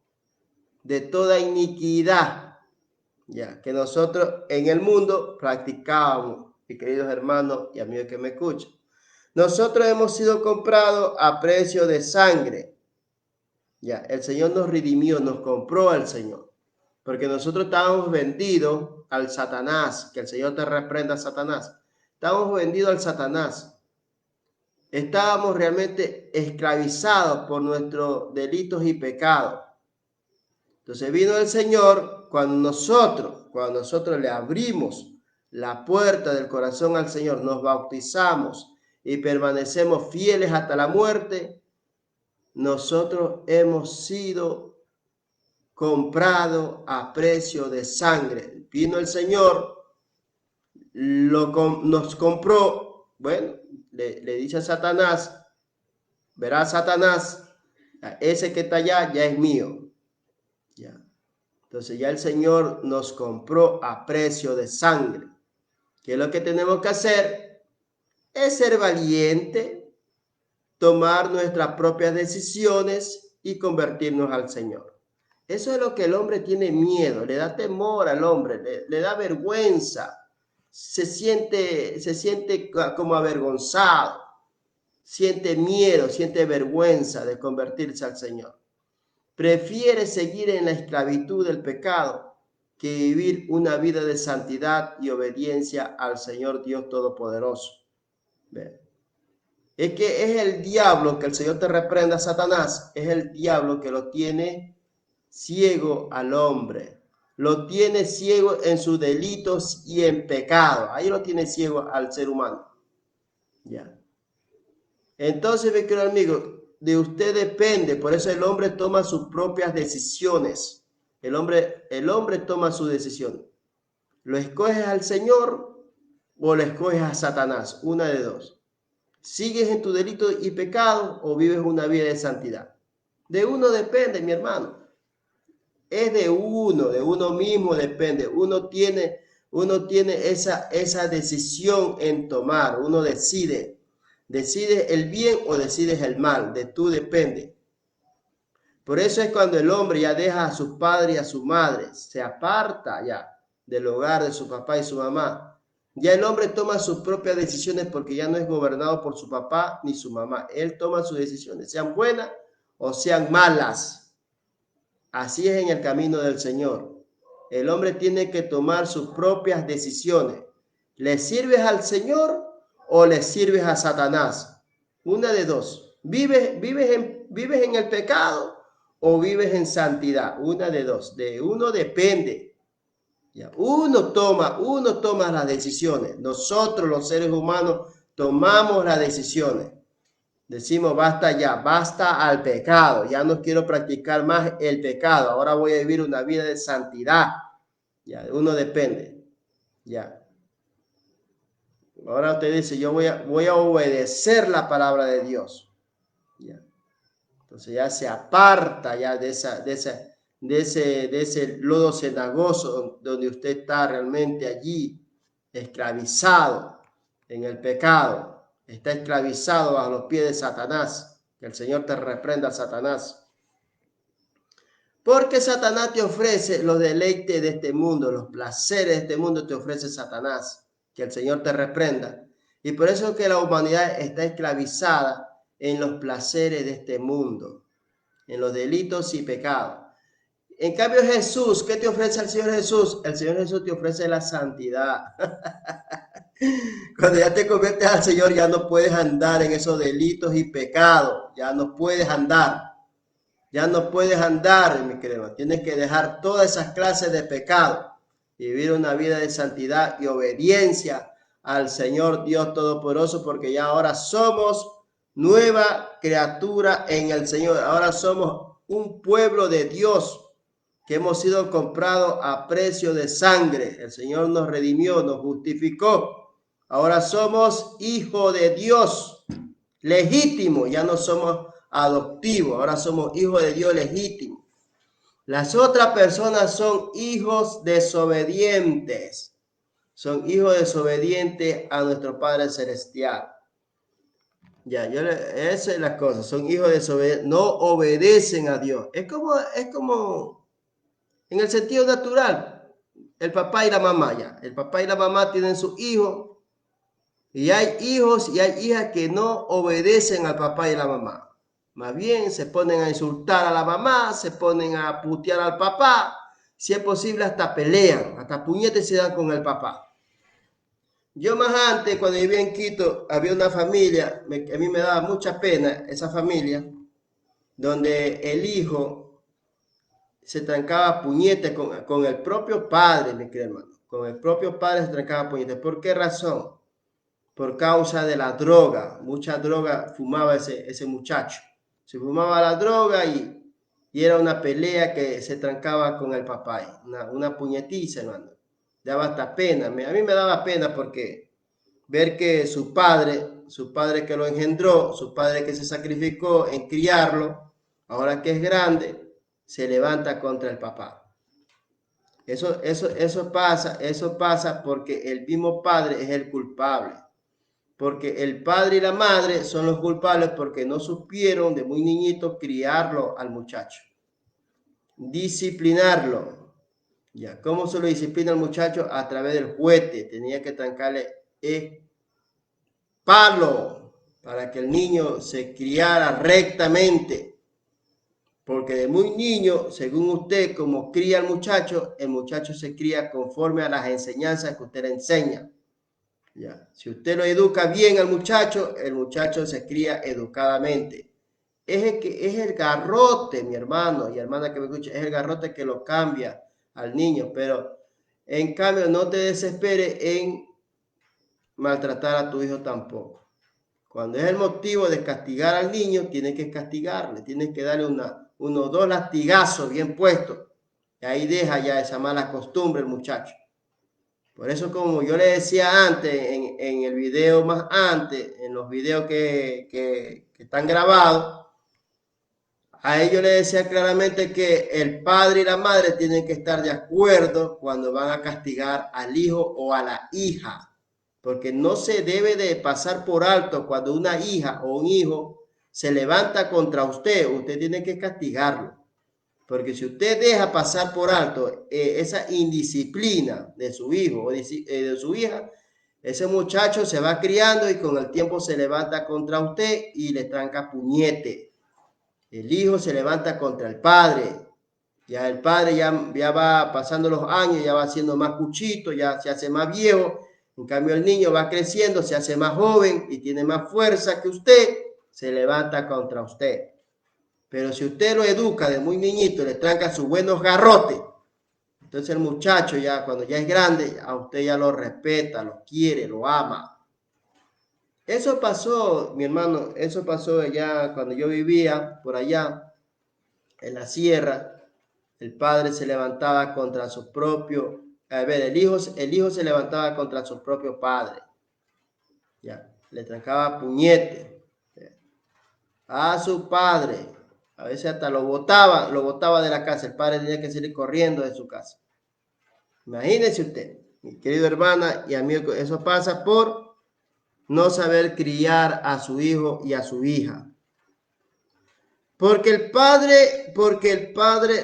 de toda iniquidad, ya que nosotros en el mundo practicábamos, mis queridos hermanos y amigos que me escuchan. Nosotros hemos sido comprados a precio de sangre. Ya, el Señor nos redimió, nos compró al Señor. Porque nosotros estábamos vendidos al Satanás, que el Señor te reprenda, Satanás. Estábamos vendidos al Satanás. Estábamos realmente esclavizados por nuestros delitos y pecados. Entonces vino el Señor cuando nosotros le abrimos la puerta del corazón al Señor, nos bautizamos y permanecemos fieles hasta la muerte, nosotros hemos sido comprado a precio de sangre. Vino el Señor, nos compró. Bueno, le dice a Satanás, verá Satanás, ese que está allá ya es mío. Ya. Entonces ya el Señor nos compró a precio de sangre. ¿Qué es lo que tenemos que hacer? Es ser valiente, tomar nuestras propias decisiones y convertirnos al Señor. Eso es lo que el hombre tiene miedo, le da temor al hombre, le da vergüenza, se siente como avergonzado, siente miedo, siente vergüenza de convertirse al Señor. Prefiere seguir en la esclavitud del pecado que vivir una vida de santidad y obediencia al Señor Dios Todopoderoso. ¿Ven? Es que es el diablo, que el Señor te reprenda, Satanás, es el diablo que lo tiene ciego al hombre, lo tiene ciego en sus delitos y en pecado. Ahí lo tiene ciego al ser humano. Ya. Entonces, mi querido amigo, de usted depende. Por eso el hombre toma sus propias decisiones. El hombre toma su decisión. ¿Lo escoges al Señor o lo escoges a Satanás? Una de dos. ¿Sigues en tu delito y pecado o vives una vida de santidad? De uno depende, mi hermano. Es de uno mismo depende. Uno tiene esa decisión en tomar. Uno decide. Decides el bien o decides el mal. De tú depende. Por eso es cuando el hombre ya deja a sus padres y a su madre, se aparta ya del hogar de su papá y su mamá. Ya el hombre toma sus propias decisiones porque ya no es gobernado por su papá ni su mamá. Él toma sus decisiones, sean buenas o sean malas. Así es en el camino del Señor. El hombre tiene que tomar sus propias decisiones. ¿Le sirves al Señor o le sirves a Satanás? Una de dos. ¿Vives en el pecado o vives en santidad? Una de dos. De uno depende. Ya, uno toma las decisiones. Nosotros los seres humanos tomamos las decisiones. Decimos, basta ya, basta al pecado. Ya no quiero practicar más el pecado. Ahora voy a vivir una vida de santidad. Ya, uno depende. Ya. Ahora usted dice, yo voy a obedecer la palabra de Dios. Ya. Entonces ya se aparta ya de ese lodo cenagoso donde usted está realmente allí, esclavizado en el pecado. Está esclavizado bajo los pies de Satanás. Que el Señor te reprenda, Satanás. Porque Satanás te ofrece los deleites de este mundo, los placeres de este mundo te ofrece Satanás. Que el Señor te reprenda. Y por eso es que la humanidad está esclavizada en los placeres de este mundo, en los delitos y pecados. En cambio Jesús, ¿qué te ofrece el Señor Jesús? El Señor Jesús te ofrece la santidad. Cuando ya te conviertes al Señor, ya no puedes andar en esos delitos y pecados. Ya no puedes andar. Ya no puedes andar, mi querido. Tienes que dejar todas esas clases de pecado y vivir una vida de santidad y obediencia al Señor Dios Todopoderoso, porque ya ahora somos nueva criatura en el Señor. Ahora somos un pueblo de Dios que hemos sido comprados a precio de sangre. El Señor nos redimió, nos justificó. Ahora somos hijos de Dios legítimo, ya no somos adoptivos, ahora somos hijos de Dios legítimo. Las otras personas son hijos desobedientes, son hijos desobedientes a nuestro Padre Celestial. Ya, esa es la cosa, son hijos desobedientes, no obedecen a Dios. Es como en el sentido natural, el papá y la mamá, ya. El papá y la mamá tienen sus hijos. Y hay hijos y hay hijas que no obedecen al papá y a la mamá. Más bien se ponen a insultar a la mamá, se ponen a putear al papá. Si es posible, hasta pelean, hasta puñetes se dan con el papá. Yo más antes, cuando vivía en Quito, había una familia, a mí me daba mucha pena esa familia, donde el hijo se trancaba puñetes con el propio padre, mi querido hermano. Con el propio padre se trancaba puñetes. ¿Por qué razón? Por causa de la droga. Mucha droga fumaba ese muchacho. Se fumaba la droga y era una pelea que se trancaba con el papá. Una puñetiza, hermano. Daba hasta pena. A mí me daba pena porque ver que su padre que lo engendró, su padre que se sacrificó en criarlo, ahora que es grande, se levanta contra el papá. Eso pasa porque el mismo padre es el culpable. Porque el padre y la madre son los culpables porque no supieron de muy niñito criarlo al muchacho, disciplinarlo. Ya, ¿cómo se lo disciplina al muchacho? A través del juguete. Tenía que trancarle palo para que el niño se criara rectamente. Porque de muy niño, según usted, como cría al muchacho, el muchacho se cría conforme a las enseñanzas que usted le enseña. Ya. Si usted lo educa bien al muchacho, el muchacho se cría educadamente. Es el garrote, mi hermano y hermana que me escucha, es el garrote que lo cambia al niño. Pero en cambio, no te desesperes en maltratar a tu hijo tampoco. Cuando es el motivo de castigar al niño, tienes que castigarle, tienes que darle unos 2 latigazos bien puestos. Y ahí deja ya esa mala costumbre el muchacho. Por eso, como yo le decía antes, en el video más antes, en los videos que están grabados, A ellos le decía claramente que el padre y la madre tienen que estar de acuerdo cuando van a castigar al hijo o a la hija, porque no se debe de pasar por alto cuando una hija o un hijo se levanta contra usted, usted tiene que castigarlo, porque si usted deja pasar por alto esa indisciplina de su hijo o de su hija, ese muchacho se va criando y con el tiempo se levanta contra usted y le tranca puñete. El hijo se levanta contra el padre. Ya el padre ya va pasando los años, ya va siendo más cuchito, ya se hace más viejo. En cambio el niño va creciendo, se hace más joven y tiene más fuerza que usted, se levanta contra usted. Pero si usted lo educa de muy niñito, le tranca sus buenos garrotes, entonces el muchacho ya cuando ya es grande, a usted ya lo respeta, lo quiere, lo ama. Eso pasó, mi hermano, eso pasó allá cuando yo vivía por allá en la sierra. El padre se levantaba contra su propio, el hijo se levantaba contra su propio padre. Ya, le trancaba puñete a su padre. A veces hasta lo botaba de la casa. El padre tenía que salir corriendo de su casa. Imagínense usted, mi querido hermana y amigo, eso pasa por no saber criar a su hijo y a su hija. Porque el Padre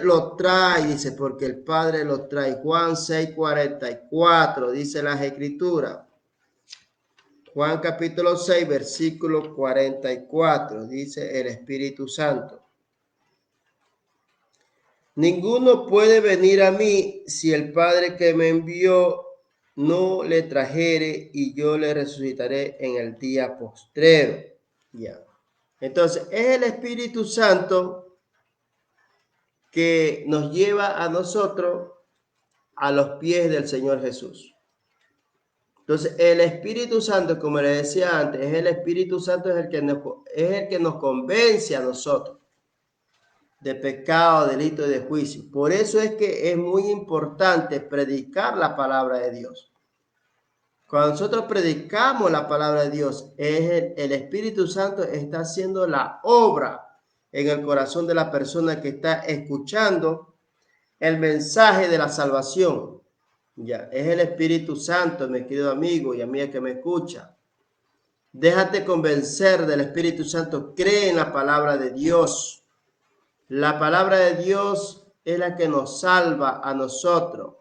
lo trae, dice, porque el Padre lo trae. Juan 6:44, dice las Escrituras. Juan capítulo 6, versículo 44, dice el Espíritu Santo. Ninguno puede venir a mí si el Padre que me envió no le trajere, y yo le resucitaré en el día postrero. Ya. Entonces, es el Espíritu Santo que nos lleva a nosotros a los pies del Señor Jesús. Entonces, el Espíritu Santo, como le decía antes, es el Espíritu Santo es el que nos convence a nosotros de pecado, delito y de juicio. Por eso es que es muy importante predicar la palabra de Dios. Cuando nosotros predicamos la palabra de Dios, el Espíritu Santo está haciendo la obra en el corazón de la persona que está escuchando el mensaje de la salvación. Ya, es el Espíritu Santo, mi querido amigo y amiga que me escucha. Déjate convencer del Espíritu Santo, cree en la palabra de Dios. La palabra de Dios es la que nos salva a nosotros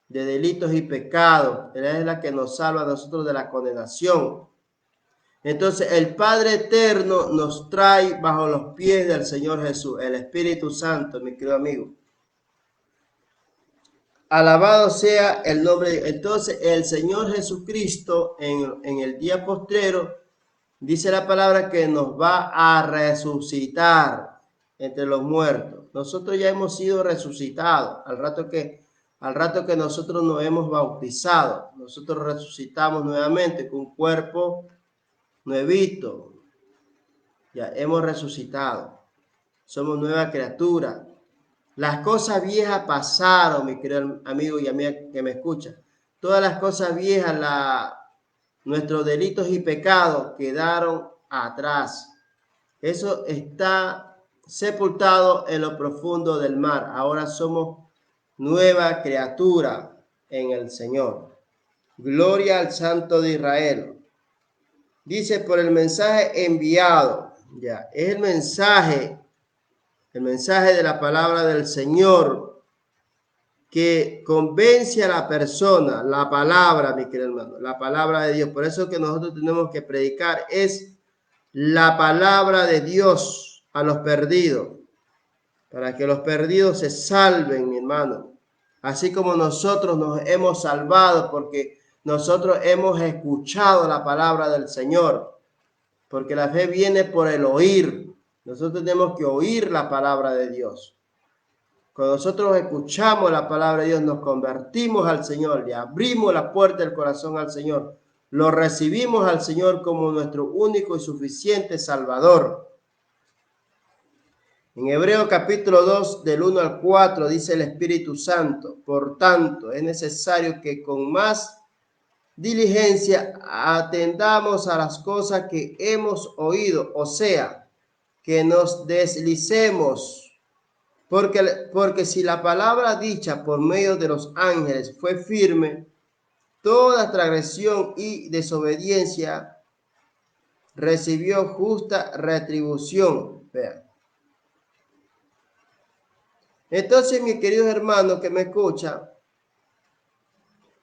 de delitos y pecados. Es la que nos salva a nosotros de la condenación. Entonces el Padre Eterno nos trae bajo los pies del Señor Jesús, el Espíritu Santo, mi querido amigo. Alabado sea el nombre. Entonces el Señor Jesucristo en el día postrero dice la palabra que nos va a resucitar entre los muertos. Nosotros ya hemos sido resucitados al rato que nosotros nos hemos bautizado. Nosotros resucitamos nuevamente con un cuerpo nuevito. Ya hemos resucitado. Somos nueva criatura. Las cosas viejas pasaron, mi querido amigo y amiga que me escucha. Todas las cosas viejas, nuestros delitos y pecados quedaron atrás. Eso está sepultado en lo profundo del mar. Ahora somos nueva criatura en el Señor. Gloria al Santo de Israel. Dice por el mensaje enviado. Ya, es el mensaje de la palabra del Señor que convence a la persona, la palabra, mi querido hermano, la palabra de Dios. Por eso que nosotros tenemos que predicar es la palabra de Dios a los perdidos, para que los perdidos se salven, mi hermano. Así como nosotros nos hemos salvado porque nosotros hemos escuchado la palabra del Señor, porque la fe viene por el oír. Nosotros tenemos que oír la palabra de Dios. Cuando nosotros escuchamos la palabra de Dios, nos convertimos al Señor, le abrimos la puerta del corazón al Señor, lo recibimos al Señor como nuestro único y suficiente Salvador. En Hebreo capítulo 2, del 1 al 4, dice el Espíritu Santo: por tanto, es necesario que con más diligencia atendamos a las cosas que hemos oído, o sea, que nos deslicemos. Porque si la palabra dicha por medio de los ángeles fue firme, toda transgresión y desobediencia recibió justa retribución. Vean. Entonces, mis queridos hermanos que me escuchan,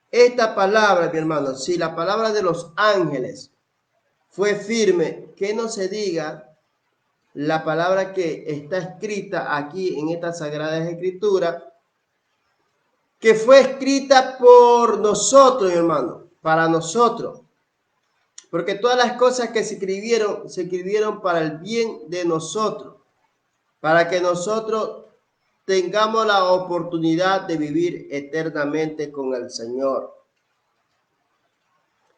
esta palabra, mi hermano, si la palabra de los ángeles fue firme, que no se diga la palabra que está escrita aquí en esta Sagrada Escritura, que fue escrita por nosotros, mi hermano, para nosotros. Porque todas las cosas que se escribieron para el bien de nosotros, para que nosotros tengamos la oportunidad de vivir eternamente con el Señor.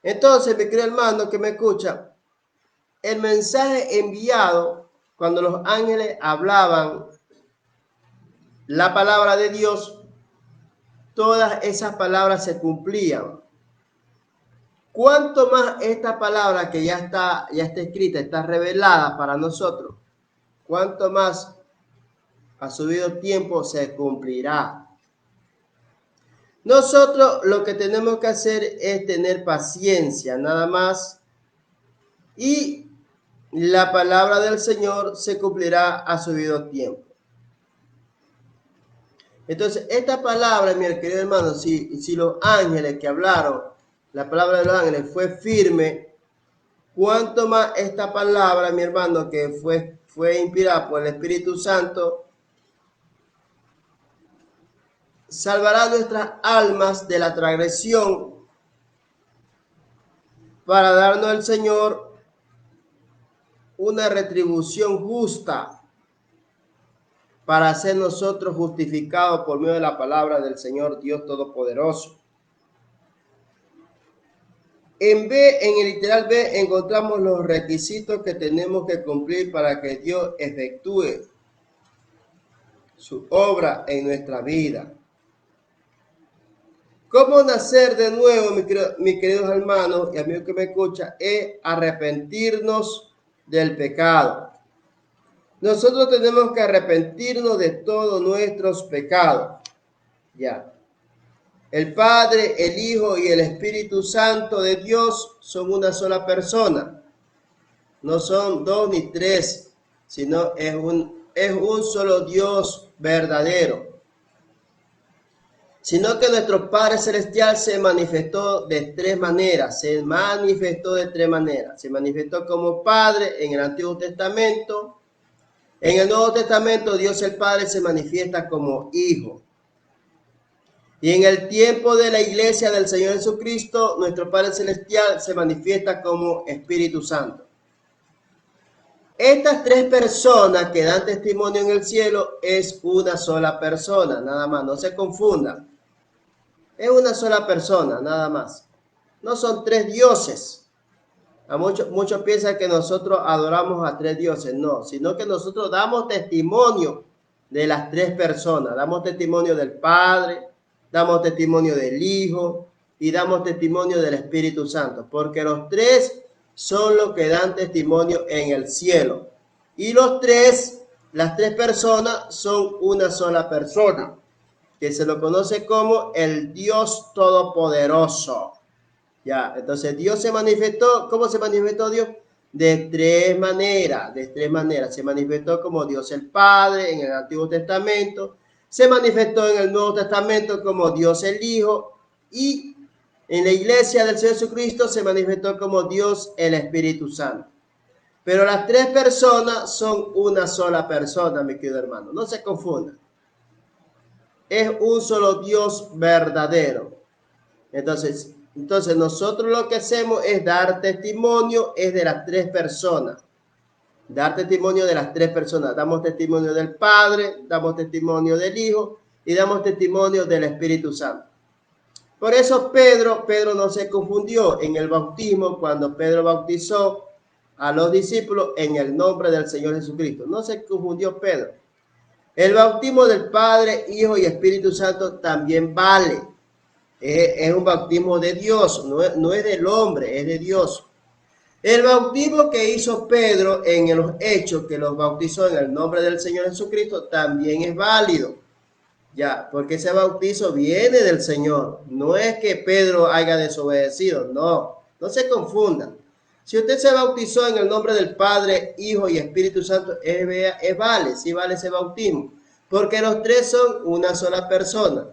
Entonces, mi querido hermano que me escucha, el mensaje enviado cuando los ángeles hablaban la palabra de Dios, todas esas palabras se cumplían. Cuanto más esta palabra que ya está escrita, está revelada para nosotros, cuanto más a su debido tiempo se cumplirá. Nosotros lo que tenemos que hacer es tener paciencia, nada más, y la palabra del Señor se cumplirá a su debido tiempo. Entonces, esta palabra, mi querido hermano, si los ángeles que hablaron, la palabra de los ángeles fue firme, cuanto más esta palabra, mi hermano, que fue inspirada por el Espíritu Santo, salvará nuestras almas de la transgresión para darnos el Señor una retribución justa, para ser nosotros justificados por medio de la palabra del Señor Dios Todopoderoso. En el literal B, encontramos los requisitos que tenemos que cumplir para que Dios efectúe su obra en nuestra vida. ¿Cómo nacer de nuevo, mis queridos hermanos y amigos que me escuchan? Es arrepentirnos del pecado. Nosotros tenemos que arrepentirnos de todos nuestros pecados. Ya. El Padre, el Hijo y el Espíritu Santo de Dios son una sola persona. No son dos ni tres, sino es un solo Dios verdadero. Sino que nuestro Padre Celestial se manifestó de tres maneras. Se manifestó como Padre en el Antiguo Testamento. En el Nuevo Testamento, Dios el Padre se manifiesta como Hijo. Y en el tiempo de la iglesia del Señor Jesucristo, nuestro Padre Celestial se manifiesta como Espíritu Santo. Estas tres personas que dan testimonio en el cielo es una sola persona, nada más, no se confundan. Es una sola persona, nada más. No son tres dioses. Muchos piensan que nosotros adoramos a tres dioses, no, sino que nosotros damos testimonio de las tres personas. Damos testimonio del Padre, damos testimonio del Hijo y damos testimonio del Espíritu Santo, porque los tres son los que dan testimonio en el cielo. Y las tres personas son una sola persona, que se lo conoce como el Dios Todopoderoso. Ya, entonces Dios se manifestó. ¿Cómo se manifestó Dios? De tres maneras. Se manifestó como Dios el Padre en el Antiguo Testamento. Se manifestó en el Nuevo Testamento como Dios el Hijo. Y en la iglesia del Señor Jesucristo se manifestó como Dios el Espíritu Santo. Pero las tres personas son una sola persona, mi querido hermano. No se confundan. Es un solo Dios verdadero. Entonces nosotros lo que hacemos es dar testimonio de las tres personas. Dar testimonio de las tres personas. Damos testimonio del Padre, damos testimonio del Hijo y damos testimonio del Espíritu Santo. Por eso Pedro no se confundió en el bautismo cuando Pedro bautizó a los discípulos en el nombre del Señor Jesucristo. No se confundió Pedro. El bautismo del Padre, Hijo y Espíritu Santo también vale. Es un bautismo de Dios, no es del hombre, es de Dios. El bautismo que hizo Pedro en los Hechos, que los bautizó en el nombre del Señor Jesucristo, también es válido. Ya, porque ese bautizo viene del Señor. No es que Pedro haya desobedecido, no se confundan. Si usted se bautizó en el nombre del Padre, Hijo y Espíritu Santo, sí vale ese bautismo, porque los tres son una sola persona.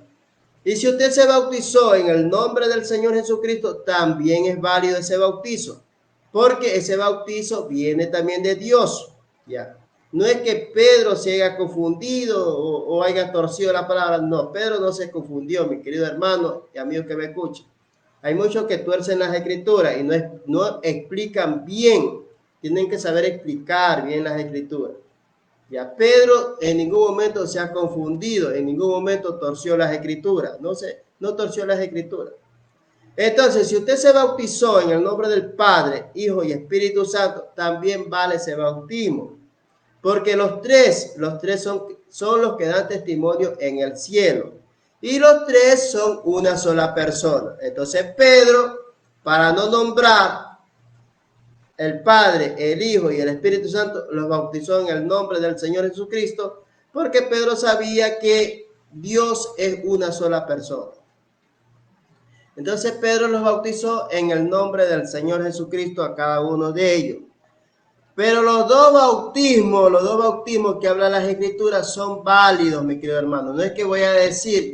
Y si usted se bautizó en el nombre del Señor Jesucristo, también es válido ese bautizo, porque ese bautizo viene también de Dios. Ya. No es que Pedro se haya confundido o haya torcido la palabra. No, Pedro no se confundió, mi querido hermano y amigo que me escucha. Hay muchos que tuercen las escrituras y no explican bien. Tienen que saber explicar bien las escrituras. Ya, Pedro en ningún momento se ha confundido, en ningún momento torció las escrituras. No torció las escrituras. Entonces, si usted se bautizó en el nombre del Padre, Hijo y Espíritu Santo, también vale ese bautismo. Porque los tres son los que dan testimonio en el cielo. Y los tres son una sola persona. Entonces Pedro, para no nombrar el Padre, el Hijo y el Espíritu Santo, los bautizó en el nombre del Señor Jesucristo, porque Pedro sabía que Dios es una sola persona. Entonces Pedro los bautizó en el nombre del Señor Jesucristo a cada uno de ellos. Pero los dos bautismos que hablan las escrituras son válidos, mi querido hermano. No es que yo voy a decir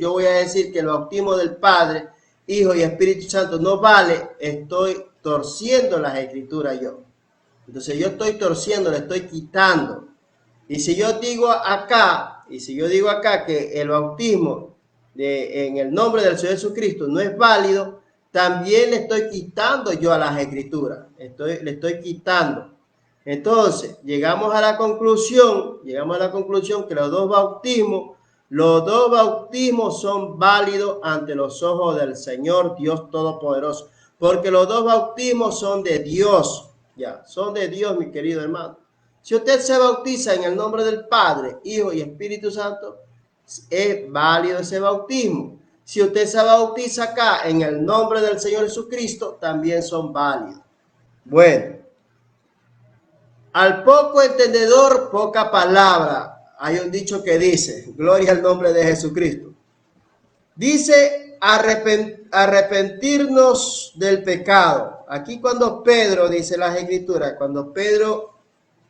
que el bautismo del Padre, Hijo y Espíritu Santo no vale. Estoy torciendo las escrituras yo. Entonces yo estoy torciendo, le estoy quitando. Y si yo digo acá que el bautismo en el nombre del Señor Jesucristo no es válido, también le estoy quitando yo a las escrituras. Le estoy quitando. Entonces, llegamos a la conclusión que los dos bautismos son válidos ante los ojos del Señor Dios Todopoderoso, porque los dos bautismos son de Dios, son de Dios, mi querido hermano. Si usted se bautiza en el nombre del Padre, Hijo y Espíritu Santo, es válido ese bautismo. Si usted se bautiza acá en el nombre del Señor Jesucristo, también son válidos. Bueno. Al poco entendedor, poca palabra. Hay un dicho que dice, gloria al nombre de Jesucristo. Dice arrepentirnos del pecado. Aquí cuando Pedro, dice las escrituras, cuando Pedro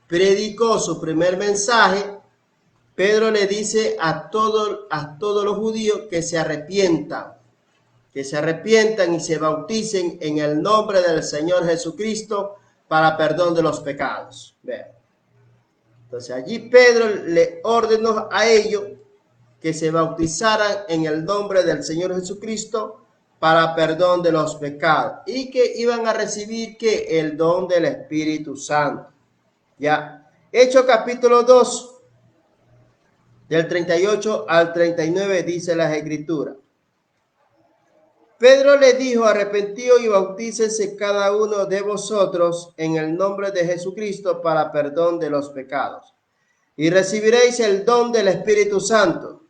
predicó su primer mensaje, Pedro le dice a todos los judíos que se arrepientan y se bauticen en el nombre del Señor Jesucristo para perdón de los pecados. Vean. Entonces allí Pedro le ordenó a ellos que se bautizaran en el nombre del Señor Jesucristo para perdón de los pecados y que iban a recibir el don del Espíritu Santo. Ya. Hechos capítulo 2, del 38 al 39 dice las escrituras. Pedro le dijo, arrepentíos y bautícense cada uno de vosotros en el nombre de Jesucristo para perdón de los pecados. Y recibiréis el don del Espíritu Santo,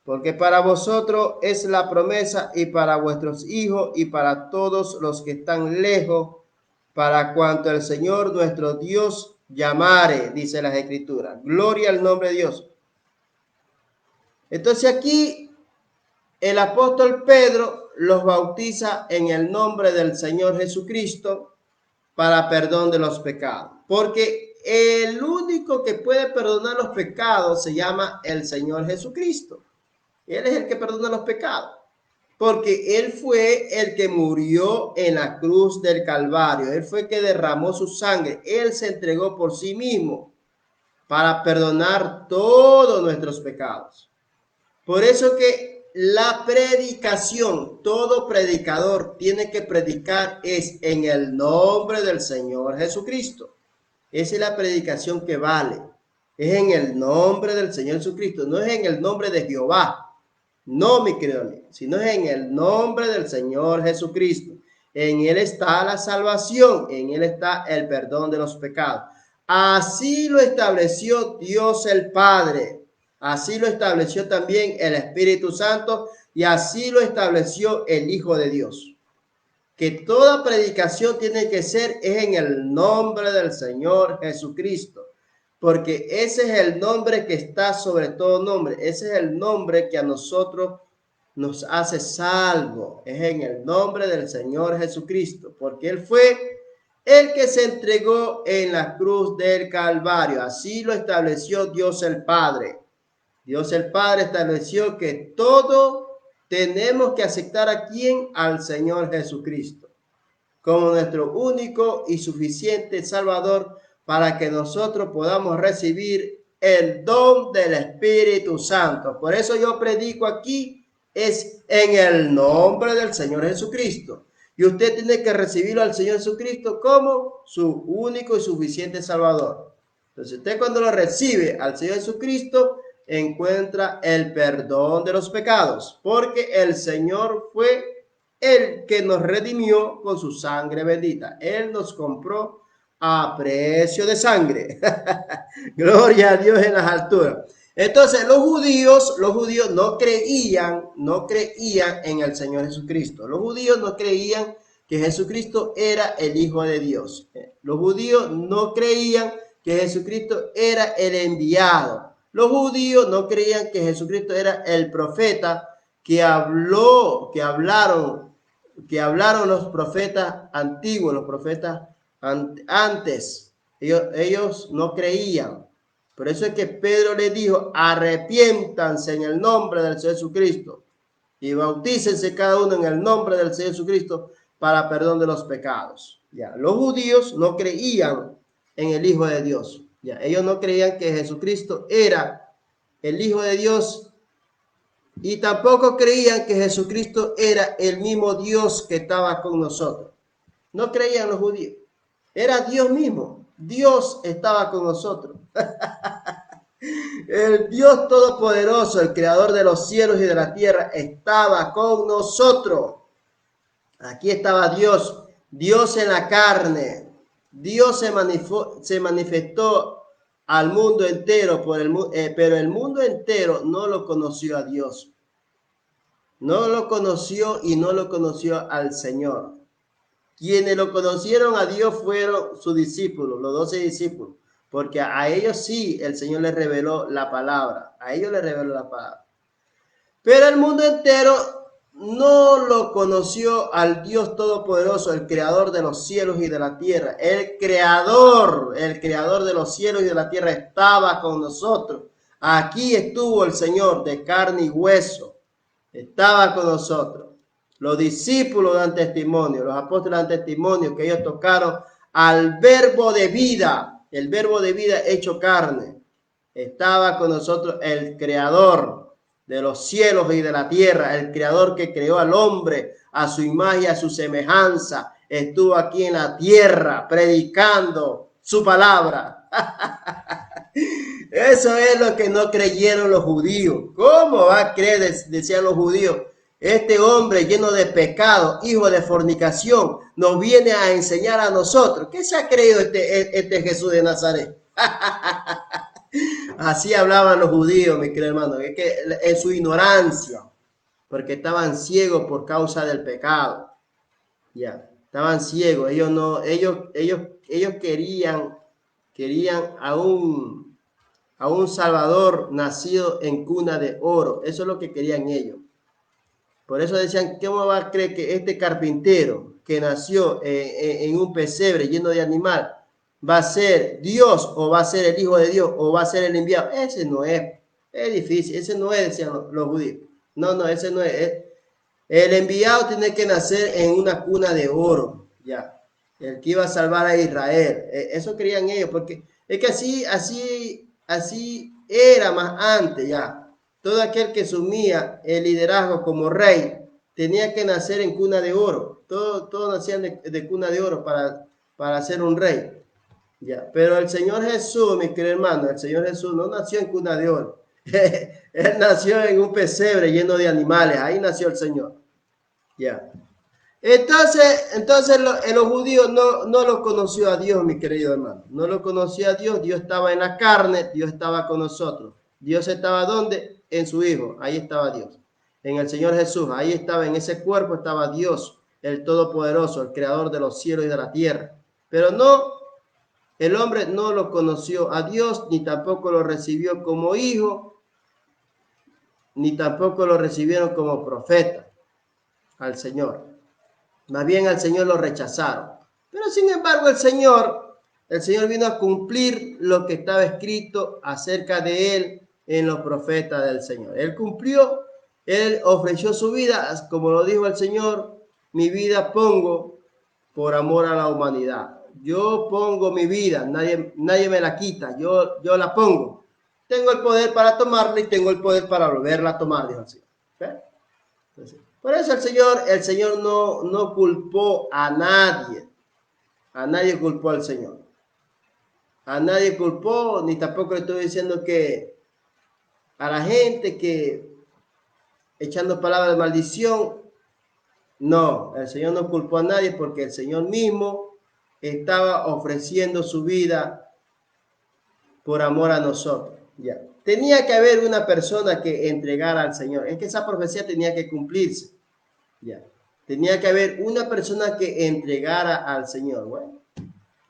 porque para vosotros es la promesa y para vuestros hijos y para todos los que están lejos, para cuanto el Señor nuestro Dios llamare, dice las Escrituras. Gloria al nombre de Dios. Entonces aquí el apóstol Pedro los bautiza en el nombre del Señor Jesucristo para perdón de los pecados. Porque el único que puede perdonar los pecados se llama el Señor Jesucristo. Él es el que perdona los pecados. Porque Él fue el que murió en la cruz del Calvario. Él fue el que derramó su sangre. Él se entregó por sí mismo para perdonar todos nuestros pecados. Por eso que la predicación, todo predicador tiene que predicar es en el nombre del Señor Jesucristo. Esa es la predicación que vale. Es en el nombre del Señor Jesucristo, no es en el nombre de Jehová. No, mi querido amigo, sino es en el nombre del Señor Jesucristo. En Él está la salvación, en Él está el perdón de los pecados. Así lo estableció Dios el Padre. Así lo estableció también el Espíritu Santo y así lo estableció el Hijo de Dios. que toda predicación tiene que ser es en el nombre del Señor Jesucristo, porque ese es el nombre que está sobre todo nombre, ese es el nombre que a nosotros nos hace salvo, es en el nombre del Señor Jesucristo, porque Él fue el que se entregó en la cruz del Calvario, así lo estableció Dios el Padre. Dios el Padre estableció que todo tenemos que aceptar a quién, al Señor Jesucristo, como nuestro único y suficiente Salvador para que nosotros podamos recibir el don del Espíritu Santo. Por eso yo predico aquí, es en el nombre del Señor Jesucristo. Y usted tiene que recibirlo al Señor Jesucristo como su único y suficiente Salvador. Entonces usted cuando lo recibe al Señor Jesucristo, encuentra el perdón de los pecados, porque el Señor fue el que nos redimió con su sangre bendita. Él nos compró a precio de sangre. Gloria a Dios en las alturas. Entonces los judíos no creían en el Señor Jesucristo. Los judíos no creían que Jesucristo era el Hijo de Dios. Los judíos no creían que Jesucristo era el enviado. Los judíos no creían que Jesucristo era el profeta que hablaron los profetas antiguos, los profetas antes. Ellos no creían. Por eso es que Pedro les dijo, arrepiéntanse en el nombre del Señor Jesucristo y bautícense cada uno en el nombre del Señor Jesucristo para perdón de los pecados. Ya, los judíos no creían en el Hijo de Dios. Ya, ellos no creían que Jesucristo era el Hijo de Dios y tampoco creían que Jesucristo era el mismo Dios que estaba con nosotros. No creían los judíos. Era Dios mismo. Dios estaba con nosotros. El Dios Todopoderoso, el Creador de los cielos y de la tierra, estaba con nosotros. Aquí estaba Dios, Dios en la carne. Dios se manifestó al mundo entero, pero el mundo entero no lo conoció a Dios. No lo conoció y no lo conoció al Señor. Quienes lo conocieron a Dios fueron sus discípulos, los 12 discípulos, porque a ellos sí el Señor les reveló la palabra, a ellos les reveló la palabra. Pero el mundo entero no lo conoció al Dios Todopoderoso, el Creador de los cielos y de la tierra. El Creador de los cielos y de la tierra estaba con nosotros. Aquí estuvo el Señor de carne y hueso, estaba con nosotros. Los discípulos dan testimonio, los apóstoles dan testimonio que ellos tocaron al verbo de vida, el verbo de vida hecho carne. Estaba con nosotros el Creador de los cielos y de la tierra, el Creador que creó al hombre a su imagen y a su semejanza. Estuvo aquí en la tierra predicando su palabra. Eso es lo que no creyeron los judíos. ¿Cómo va a creer, decían los judíos? Este hombre lleno de pecado, hijo de fornicación, nos viene a enseñar a nosotros. ¿Qué se ha creído este Jesús de Nazaret? Así hablaban los judíos, mi querido hermano, es que en su ignorancia, porque estaban ciegos por causa del pecado. Ya, estaban ciegos. Ellos querían a un Salvador nacido en cuna de oro. Eso es lo que querían ellos. Por eso decían, ¿cómo va a creer que este carpintero que nació en un pesebre lleno de animal va a ser Dios o va a ser el Hijo de Dios o va a ser el enviado? Ese no es difícil, ese no es, decían los judíos. No, ese no es. El enviado tiene que nacer en una cuna de oro, ya. El que iba a salvar a Israel. Eso creían ellos, porque es que así era más antes, ya. Todo aquel que asumía el liderazgo como rey tenía que nacer en cuna de oro. Todos nacían de cuna de oro para ser un rey. Ya. Pero el Señor Jesús, mi querido hermano, el Señor Jesús no nació en cuna de oro. Él nació en un pesebre lleno de animales. Ahí nació el Señor. Ya. Entonces los judíos no lo conoció a Dios, mi querido hermano. No lo conoció a Dios. Dios estaba en la carne. Dios estaba con nosotros. Dios estaba ¿dónde? En su Hijo. Ahí estaba Dios. En el Señor Jesús. Ahí estaba, en ese cuerpo estaba Dios. el Todopoderoso, el Creador de los cielos y de la tierra. Pero no, el hombre no lo conoció a Dios, ni tampoco lo recibió como hijo, ni tampoco lo recibieron como profeta al Señor. Más bien al Señor lo rechazaron. Pero sin embargo el Señor vino a cumplir lo que estaba escrito acerca de él en los profetas del Señor. Él cumplió, él ofreció su vida, como lo dijo el Señor, mi vida pongo por amor a la humanidad. Yo pongo mi vida, nadie me la quita, yo la pongo. Tengo el poder para tomarla y tengo el poder para volverla a tomar, dijo el Señor. ¿Okay? Entonces, por eso el Señor no culpó a nadie culpó al Señor. A nadie culpó, ni tampoco le estoy diciendo que a la gente que echando palabras de maldición. No, el Señor no culpó a nadie porque el Señor mismo estaba ofreciendo su vida por amor a nosotros. Ya. Tenía que haber una persona que entregara al Señor. Es que esa profecía tenía que cumplirse. Ya. Tenía que haber una persona que entregara al Señor. Bueno,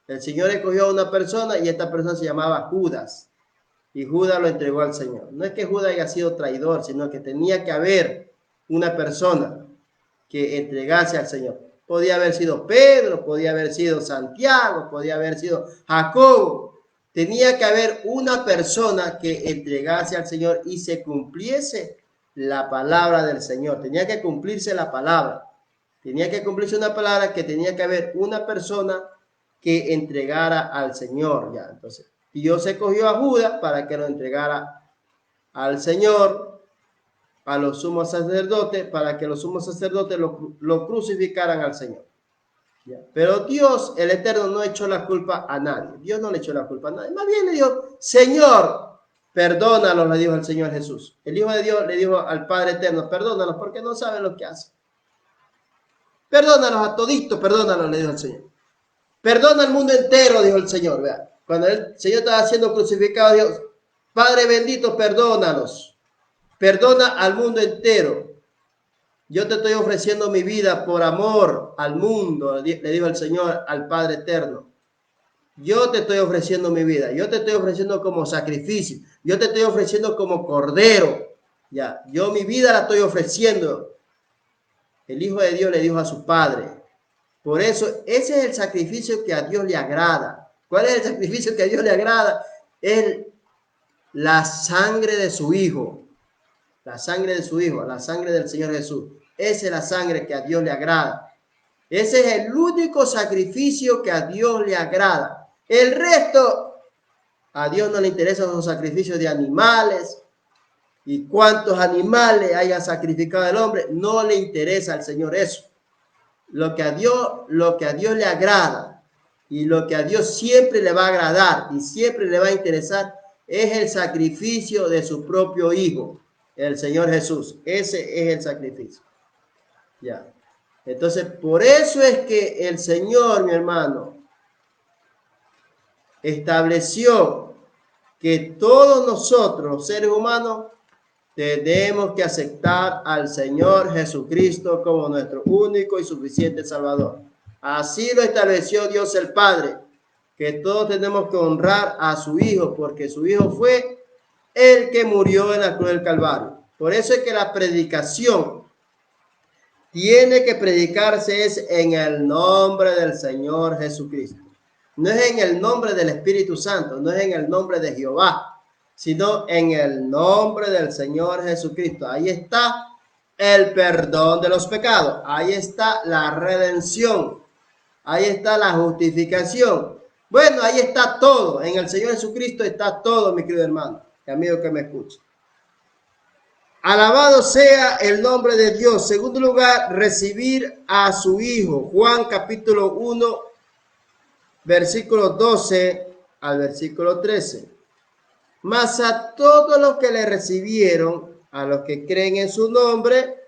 el Señor escogió a una persona y esta persona se llamaba Judas. Y Judas lo entregó al Señor. No es que Judas haya sido traidor, sino que tenía que haber una persona que entregase al Señor. Podía haber sido Pedro, podía haber sido Santiago, podía haber sido Jacobo. Tenía que haber una persona que entregase al Señor y se cumpliese la palabra del Señor. Tenía que cumplirse la palabra. Tenía que cumplirse una palabra que tenía que haber una persona que entregara al Señor. Ya, entonces, Dios escogió a Judas para que lo entregara al Señor, a los sumos sacerdotes, para que los sumos sacerdotes lo crucificaran al Señor. ¿Ya? Pero Dios, el Eterno, no echó la culpa a nadie. Dios no le echó la culpa a nadie. Más bien le dijo, Señor, perdónalos, le dijo el Señor Jesús. El Hijo de Dios le dijo al Padre Eterno, perdónalos porque no saben lo que hacen. Perdónalos a toditos, perdónalos, le dijo el Señor. Perdona al mundo entero, dijo el Señor. Vea, cuando el Señor estaba siendo crucificado, Dios, Padre bendito, perdónalos. Perdona al mundo entero. Yo te estoy ofreciendo mi vida por amor al mundo, le dijo el Señor al Padre eterno. Yo te estoy ofreciendo mi vida. Yo te estoy ofreciendo como sacrificio. Yo te estoy ofreciendo como cordero. Ya, yo mi vida la estoy ofreciendo. El Hijo de Dios le dijo a su Padre. Por eso, ese es el sacrificio que a Dios le agrada. ¿Cuál es el sacrificio que a Dios le agrada? Es la sangre de su Hijo. La sangre de su Hijo, la sangre del Señor Jesús. Esa es la sangre que a Dios le agrada. Ese es el único sacrificio que a Dios le agrada. El resto, a Dios no le interesan los sacrificios de animales. Y cuántos animales haya sacrificado el hombre, no le interesa al Señor eso. Lo que a Dios le agrada y lo que a Dios siempre le va a agradar y siempre le va a interesar es el sacrificio de su propio Hijo, el Señor Jesús. Ese es el sacrificio. Ya. Entonces, por eso es que el Señor, mi hermano, estableció que todos nosotros, los seres humanos, tenemos que aceptar al Señor Jesucristo como nuestro único y suficiente Salvador. Así lo estableció Dios el Padre, que todos tenemos que honrar a su Hijo, porque su Hijo fue el que murió en la cruz del Calvario. Por eso es que la predicación tiene que predicarse es en el nombre del Señor Jesucristo. No es en el nombre del Espíritu Santo, no es en el nombre de Jehová, sino en el nombre del Señor Jesucristo. Ahí está el perdón de los pecados. Ahí está la redención. Ahí está la justificación. Bueno, ahí está todo. En el Señor Jesucristo está todo, mi querido hermano y amigo que me escucha. Alabado sea el nombre de Dios. Segundo lugar, recibir a su Hijo. Juan capítulo 1, versículo 12 al versículo 13. Mas a todos los que le recibieron, a los que creen en su nombre,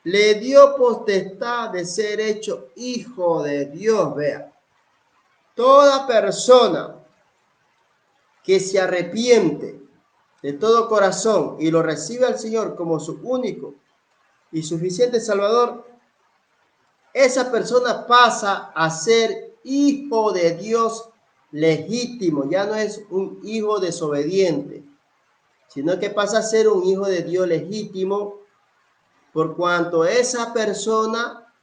le dio potestad de ser hecho hijo de Dios. Vea, toda persona que se arrepiente de todo corazón y lo recibe al Señor como su único y suficiente Salvador, esa persona pasa a ser hijo de Dios legítimo. Ya no es un hijo desobediente, sino que pasa a ser un hijo de Dios legítimo por cuanto esa persona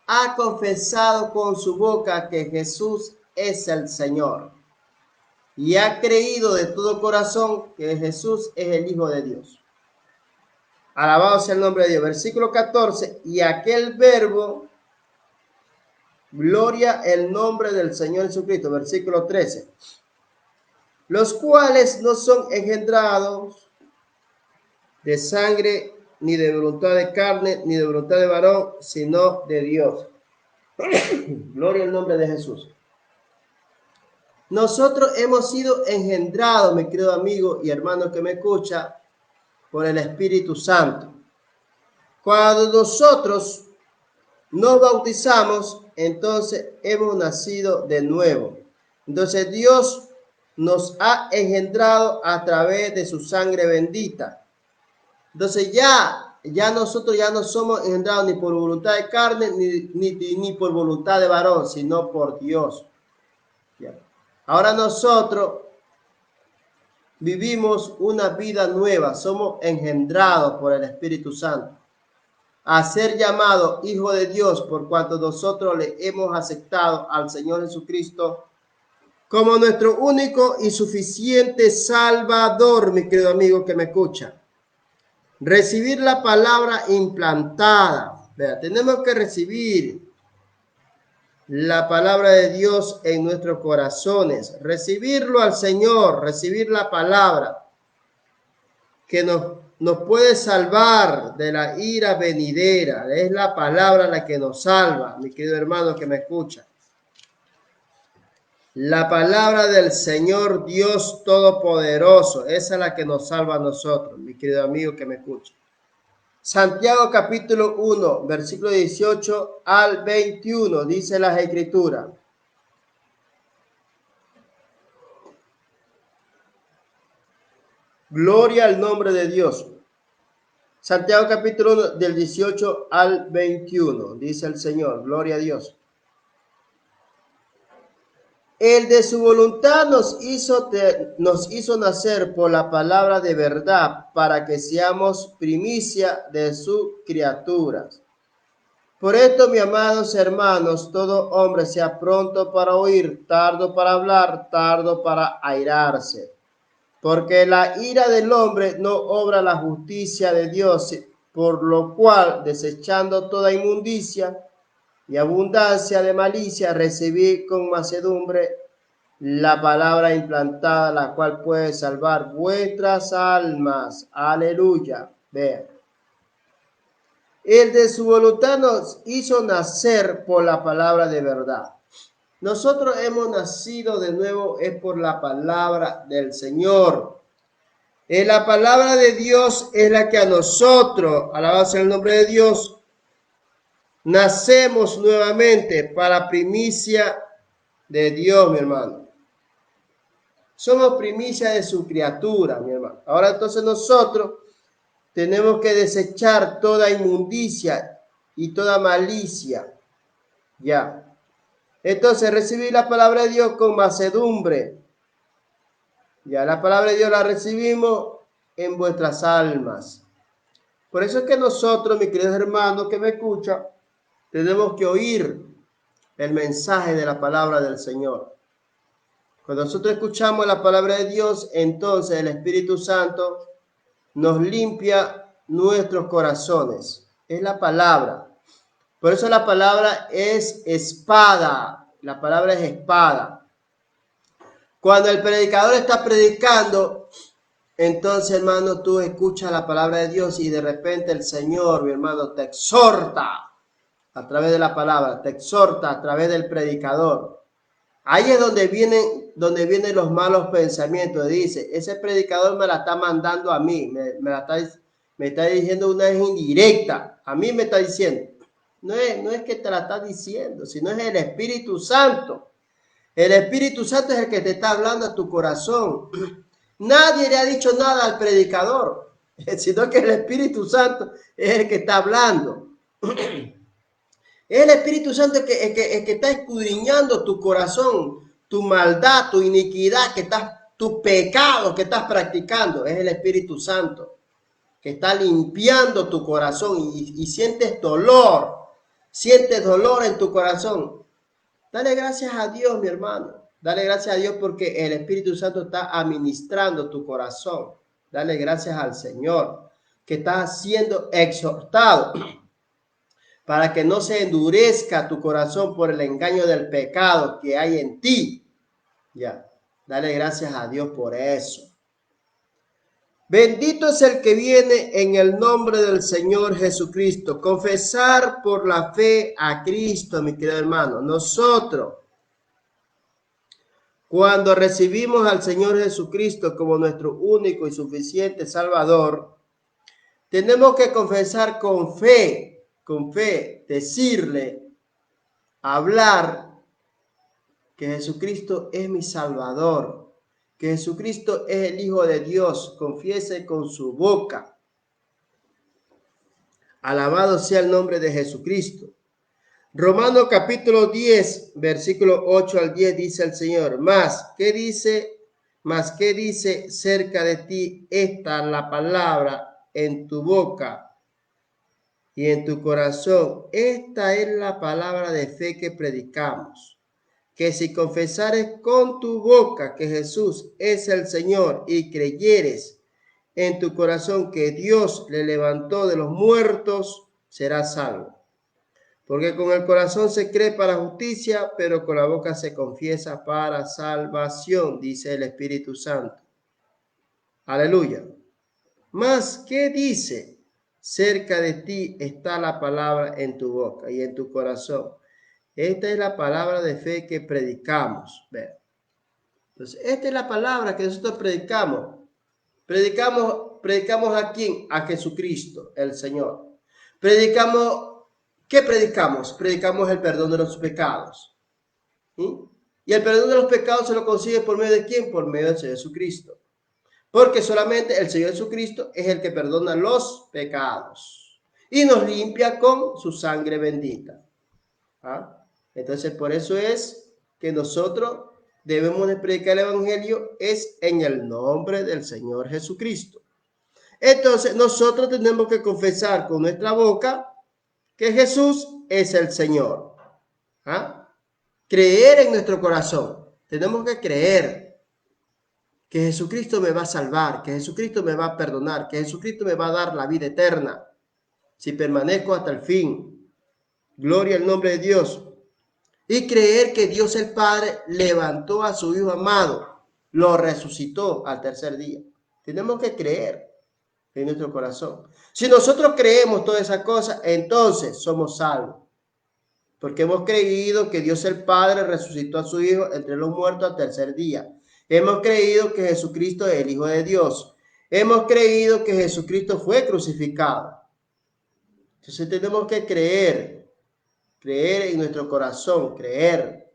ha confesado con su boca que Jesús es el Señor y ha creído de todo corazón que Jesús es el Hijo de Dios. Alabado sea el nombre de Dios. Versículo 14. Y aquel verbo, gloria el nombre del Señor Jesucristo. Versículo 13. Los cuales no son engendrados de sangre, ni de voluntad de carne, ni de voluntad de varón, sino de Dios. Gloria al nombre de Jesús. Nosotros hemos sido engendrados, mi querido amigo y hermano que me escucha, por el Espíritu Santo. Cuando nosotros nos bautizamos, entonces hemos nacido de nuevo. Entonces Dios nos ha engendrado a través de su sangre bendita. Entonces ya nosotros ya no somos engendrados ni por voluntad de carne ni por voluntad de varón, sino por Dios. Ya. Ahora nosotros vivimos una vida nueva, somos engendrados por el Espíritu Santo a ser llamados hijos de Dios por cuanto nosotros le hemos aceptado al Señor Jesucristo como nuestro único y suficiente Salvador, mi querido amigo que me escucha. Recibir la palabra implantada. Vea, tenemos que recibir la palabra de Dios en nuestros corazones, recibirlo al Señor, recibir la palabra que nos puede salvar de la ira venidera. Es la palabra la que nos salva, mi querido hermano que me escucha. La palabra del Señor Dios Todopoderoso, esa es la que nos salva a nosotros, mi querido amigo que me escucha. Santiago capítulo 1, versículo 18 al 21, dice las Escrituras. Gloria al nombre de Dios. Santiago capítulo 1, del 18 al 21, dice el Señor, gloria a Dios. El de su voluntad nos hizo nacer por la palabra de verdad, para que seamos primicia de sus criaturas. Por esto, mis amados hermanos, todo hombre sea pronto para oír, tardo para hablar, tardo para airarse. Porque la ira del hombre no obra la justicia de Dios, por lo cual, desechando toda inmundicia y abundancia de malicia, recibid con mansedumbre la palabra implantada, la cual puede salvar vuestras almas. Aleluya. Vean. El de su voluntad nos hizo nacer por la palabra de verdad. Nosotros hemos nacido de nuevo es por la palabra del Señor. La palabra de Dios es la que a nosotros, alabado sea el nombre de Dios, nacemos nuevamente para primicia de Dios, mi hermano. Somos primicia de su criatura, mi hermano. Ahora entonces nosotros tenemos que desechar toda inmundicia y toda malicia. Ya. Entonces recibir la palabra de Dios con mansedumbre. Ya, la palabra de Dios la recibimos en vuestras almas. Por eso es que nosotros, mis queridos hermanos que me escuchan, tenemos que oír el mensaje de la palabra del Señor. Cuando nosotros escuchamos la palabra de Dios, entonces el Espíritu Santo nos limpia nuestros corazones. Es la palabra. Por eso la palabra es espada. La palabra es espada. Cuando el predicador está predicando, entonces, hermano, tú escuchas la palabra de Dios y de repente el Señor, mi hermano, te exhorta a través de la palabra, te exhorta a través del predicador. Ahí es donde vienen los malos pensamientos. Dice, ese predicador me la está mandando a mí, me está diciendo una indirecta. A mí me está diciendo. No es que te la está diciendo, sino es el Espíritu Santo. El Espíritu Santo es el que te está hablando a tu corazón. Nadie le ha dicho nada al predicador, sino que el Espíritu Santo es el que está hablando. Es el Espíritu Santo el que está escudriñando tu corazón, tu maldad, tu iniquidad, tu pecado que estás practicando. Es el Espíritu Santo que está limpiando tu corazón y sientes dolor en tu corazón. Dale gracias a Dios, mi hermano. Dale gracias a Dios porque el Espíritu Santo está administrando tu corazón. Dale gracias al Señor que está siendo exhortado para que no se endurezca tu corazón por el engaño del pecado que hay en ti. Ya, dale gracias a Dios por eso. Bendito es el que viene en el nombre del Señor Jesucristo. Confesar por la fe a Cristo, mi querido hermano. Nosotros, cuando recibimos al Señor Jesucristo como nuestro único y suficiente Salvador, tenemos que confesar con fe, decirle, hablar que Jesucristo es mi Salvador, que Jesucristo es el Hijo de Dios. Confiese con su boca. Alabado sea el nombre de Jesucristo. Romanos capítulo 10, versículo 8 al 10 dice el Señor, ¿qué dice cerca de ti esta la palabra en tu boca y en tu corazón? Esta es la palabra de fe que predicamos, que si confesares con tu boca que Jesús es el Señor y creyeres en tu corazón que Dios le levantó de los muertos, serás salvo. Porque con el corazón se cree para justicia, pero con la boca se confiesa para salvación, dice el Espíritu Santo. Aleluya. ¿Qué dice? Cerca de ti está la palabra en tu boca y en tu corazón. Esta es la palabra de fe que predicamos. Entonces, esta es la palabra que nosotros predicamos. Predicamos ¿a quién? A Jesucristo, el Señor. ¿Qué predicamos? Predicamos el perdón de los pecados. ¿Sí? Y el perdón de los pecados se lo consigue por medio de ¿quién? Por medio del Señor Jesucristo. Porque solamente el Señor Jesucristo es el que perdona los pecados y nos limpia con su sangre bendita. ¿Ah? Entonces, por eso es que nosotros debemos de predicar el Evangelio es en el nombre del Señor Jesucristo. Entonces, nosotros tenemos que confesar con nuestra boca que Jesús es el Señor. ¿Ah? Creer en nuestro corazón. Tenemos que creer que Jesucristo me va a salvar, que Jesucristo me va a perdonar, que Jesucristo me va a dar la vida eterna si permanezco hasta el fin. Gloria al nombre de Dios. Y creer que Dios el Padre levantó a su Hijo amado, lo resucitó al tercer día. Tenemos que creer en nuestro corazón. Si nosotros creemos todas esas cosas, entonces somos salvos. Porque hemos creído que Dios el Padre resucitó a su Hijo entre los muertos al tercer día. Hemos creído que Jesucristo es el Hijo de Dios. Hemos creído que Jesucristo fue crucificado. Entonces tenemos que creer en nuestro corazón, creer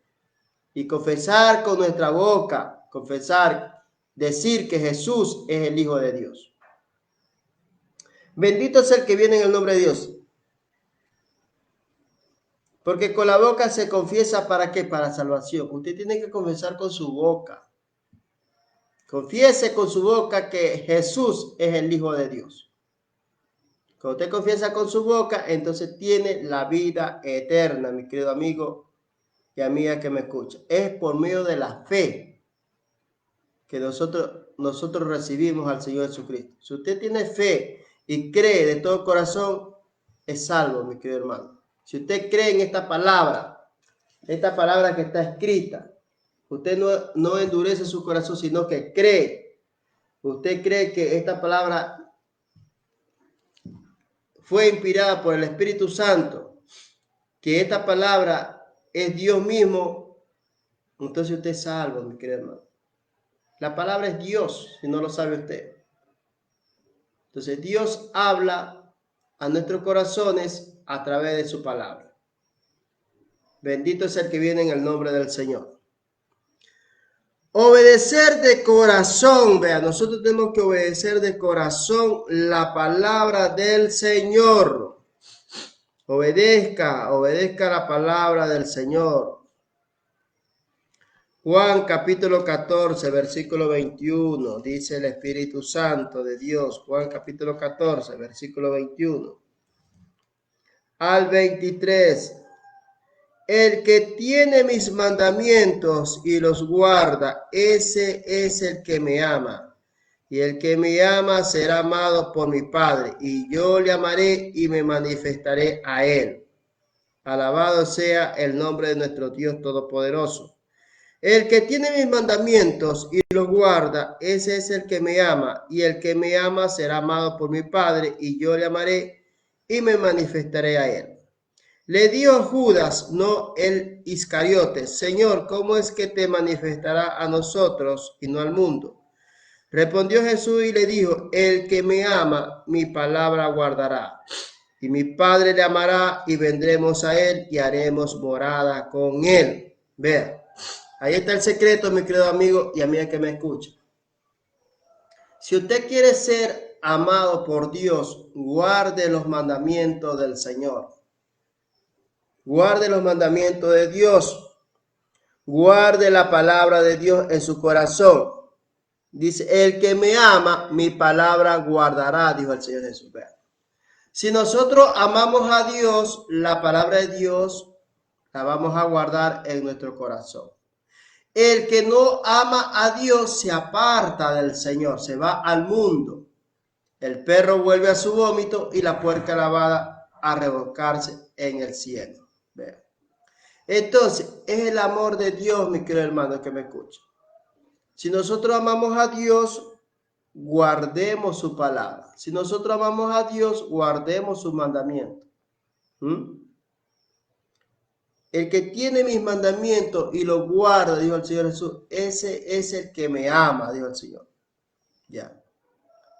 y confesar con nuestra boca, decir que Jesús es el Hijo de Dios. Bendito es el que viene en el nombre de Dios. Porque con la boca se confiesa ¿para qué? Para salvación. Usted tiene que confesar con su boca. Confiese con su boca que Jesús es el Hijo de Dios. Cuando usted confiesa con su boca, entonces tiene la vida eterna, mi querido amigo y amiga que me escucha. Es por medio de la fe que nosotros recibimos al Señor Jesucristo. Si usted tiene fe y cree de todo corazón, es salvo, mi querido hermano. Si usted cree en esta palabra que está escrita, usted no endurece su corazón, sino que cree. Usted cree que esta palabra fue inspirada por el Espíritu Santo, que esta palabra es Dios mismo, entonces usted es salvo, mi querido hermano. La palabra es Dios, si no lo sabe usted. Entonces Dios habla a nuestros corazones a través de su palabra. Bendito es el que viene en el nombre del Señor. Obedecer de corazón, vea, nosotros tenemos que obedecer de corazón la palabra del Señor. Obedezca la palabra del Señor. Juan capítulo 14, versículo 21, dice el Espíritu Santo de Dios. Juan capítulo 14, versículo 21 al 23. El que tiene mis mandamientos y los guarda, ese es el que me ama. Y el que me ama será amado por mi Padre, y yo le amaré y me manifestaré a él. Alabado sea el nombre de nuestro Dios Todopoderoso. El que tiene mis mandamientos y los guarda, ese es el que me ama, y el que me ama será amado por mi Padre, y yo le amaré y me manifestaré a él. Le dijo Judas, no el Iscariote: Señor, ¿cómo es que te manifestará a nosotros y no al mundo? Respondió Jesús y le dijo: el que me ama, mi palabra guardará, y mi Padre le amará, y vendremos a él y haremos morada con él. Vea, ahí está el secreto, mi querido amigo y amiga que me escucha. Si usted quiere ser amado por Dios, guarde los mandamientos del Señor. Guarde los mandamientos de Dios. Guarde la palabra de Dios en su corazón. Dice: el que me ama, mi palabra guardará, dijo el Señor Jesús. Si nosotros amamos a Dios, la palabra de Dios la vamos a guardar en nuestro corazón. El que no ama a Dios se aparta del Señor, se va al mundo. El perro vuelve a su vómito y la puerca lavada a revolcarse en el cielo. Vean. Entonces, es el amor de Dios, mi querido hermano que me escucha. Si nosotros amamos a Dios, guardemos su palabra. Si nosotros amamos a Dios, guardemos sus mandamientos. El que tiene mis mandamientos y los guarda, dijo el Señor Jesús, ese es el que me ama, dijo el Señor. Ya.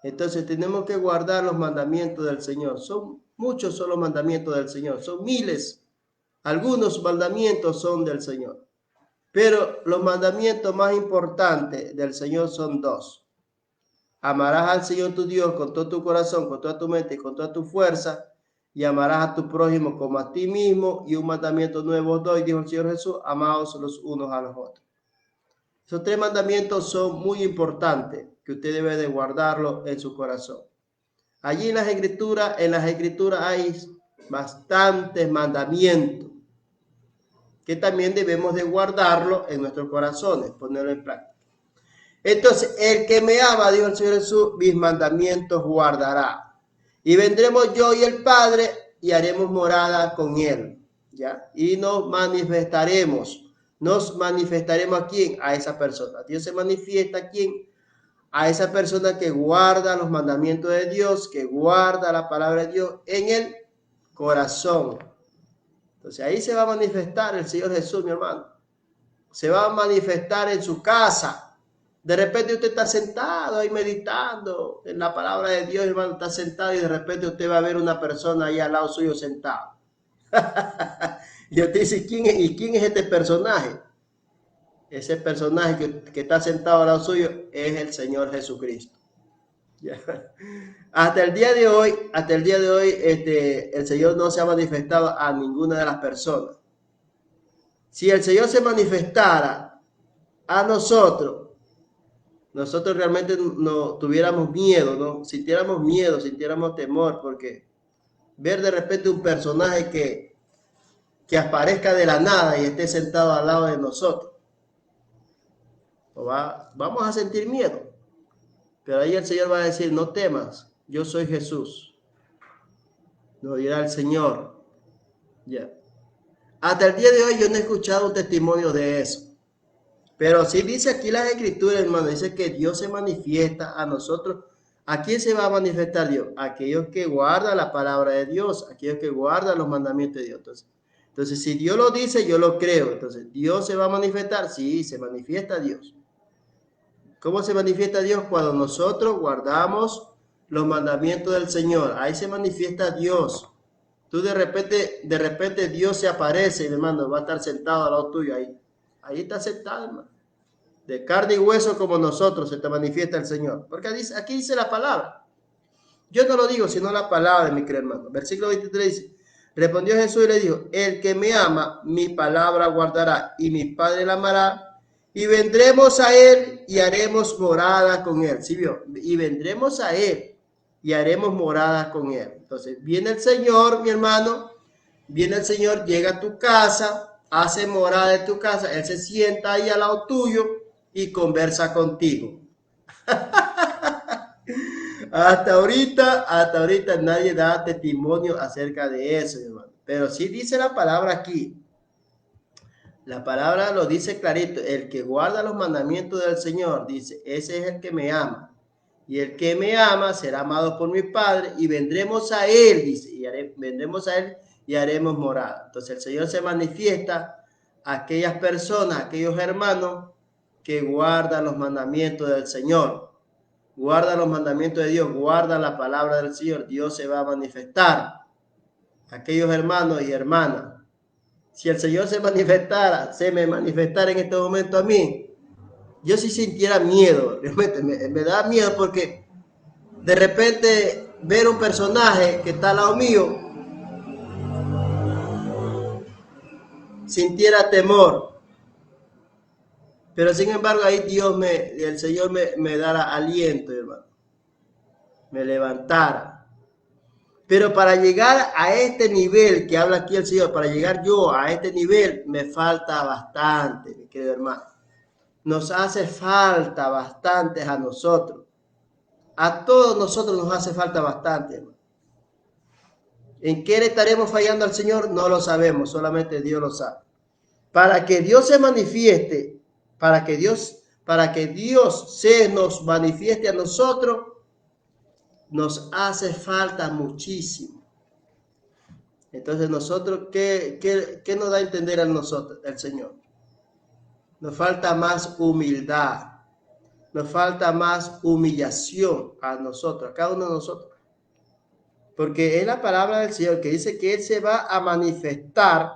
Entonces tenemos que guardar los mandamientos del Señor. Muchos son los mandamientos del Señor, son miles. Algunos mandamientos son del Señor. Pero los mandamientos más importantes del Señor son dos. Amarás al Señor tu Dios con todo tu corazón, con toda tu mente y con toda tu fuerza, y amarás a tu prójimo como a ti mismo. Y un mandamiento nuevo doy, dijo el Señor Jesús: amaos los unos a los otros. Esos tres mandamientos son muy importantes, que usted debe de guardarlos en su corazón. Allí en las escrituras hay bastantes mandamientos que también debemos de guardarlo en nuestros corazones, ponerlo en práctica. Entonces, el que me ama, dijo el Señor Jesús, mis mandamientos guardará. Y vendremos yo y el Padre y haremos morada con él. ¿Ya? Y nos manifestaremos. ¿A quién? A esa persona. Dios se manifiesta a quién. A esa persona que guarda los mandamientos de Dios, que guarda la palabra de Dios en el corazón. Entonces ahí se va a manifestar el Señor Jesús, mi hermano. Se va a manifestar en su casa. De repente usted está sentado ahí meditando en la palabra de Dios, hermano, está sentado y de repente usted va a ver una persona ahí al lado suyo sentado. Y usted dice: ¿quién es este personaje? Ese personaje que está sentado al lado suyo es el Señor Jesucristo. Hasta el día de hoy, el Señor no se ha manifestado a ninguna de las personas. Si el Señor se manifestara a nosotros realmente no tuviéramos miedo, ¿no? Sintiéramos miedo, sintiéramos temor, porque ver de repente un personaje que aparezca de la nada y esté sentado al lado de nosotros, vamos a sentir miedo. Pero ahí el Señor va a decir: no temas, yo soy Jesús. Nos dirá el Señor. Ya. Hasta el día de hoy yo no he escuchado un testimonio de eso. Pero sí dice aquí las escrituras, hermano, dice que Dios se manifiesta a nosotros. ¿A quién se va a manifestar Dios? A aquellos que guardan la palabra de Dios, aquellos que guardan los mandamientos de Dios. Entonces, si Dios lo dice, yo lo creo. Entonces, ¿Dios se va a manifestar? Sí, se manifiesta Dios. ¿Cómo se manifiesta Dios? Cuando nosotros guardamos los mandamientos del Señor. Ahí se manifiesta Dios. Tú de repente Dios se aparece, hermano, va a estar sentado al lado tuyo ahí. Ahí está sentado, hermano. De carne y hueso como nosotros se te manifiesta el Señor. Porque aquí dice la palabra. Yo no lo digo, sino la palabra, mi querido hermano. Versículo 23 dice: Respondió Jesús y le dijo, el que me ama, mi palabra guardará, y mi Padre la amará, y vendremos a él y haremos morada con él. ¿Sí vio? Y vendremos a él y haremos morada con él. Entonces, viene el Señor, mi hermano, viene el Señor, llega a tu casa, hace morada en tu casa, él se sienta ahí al lado tuyo y conversa contigo. Hasta ahorita nadie da testimonio acerca de eso, hermano. Pero sí dice la palabra aquí. La palabra lo dice clarito. El que guarda los mandamientos del Señor, dice, ese es el que me ama. Y el que me ama será amado por mi Padre y vendremos a él, dice, vendremos a él y haremos morada. Entonces el Señor se manifiesta a aquellas personas, a aquellos hermanos que guardan los mandamientos del Señor. Guarda los mandamientos de Dios, guarda la palabra del Señor, Dios se va a manifestar. Aquellos hermanos y hermanas, si el Señor se me manifestara en este momento a mí, yo sí sintiera miedo, realmente me da miedo porque de repente ver un personaje que está al lado mío, sintiera temor. Pero sin embargo ahí el Señor me dará aliento, hermano, me levantara. Pero para llegar a este nivel que habla aquí el Señor, para llegar yo a este nivel, me falta bastante, mi querido hermano. Nos hace falta bastante a nosotros. A todos nosotros nos hace falta bastante, hermano. ¿En qué le estaremos fallando al Señor? No lo sabemos, solamente Dios lo sabe. Para que Dios se manifieste, para que Dios se nos manifieste a nosotros, nos hace falta muchísimo. Entonces nosotros, ¿qué nos da a entender a nosotros, el Señor? Nos falta más humildad, nos falta más humillación a nosotros, a cada uno de nosotros. Porque es la palabra del Señor que dice que Él se va a manifestar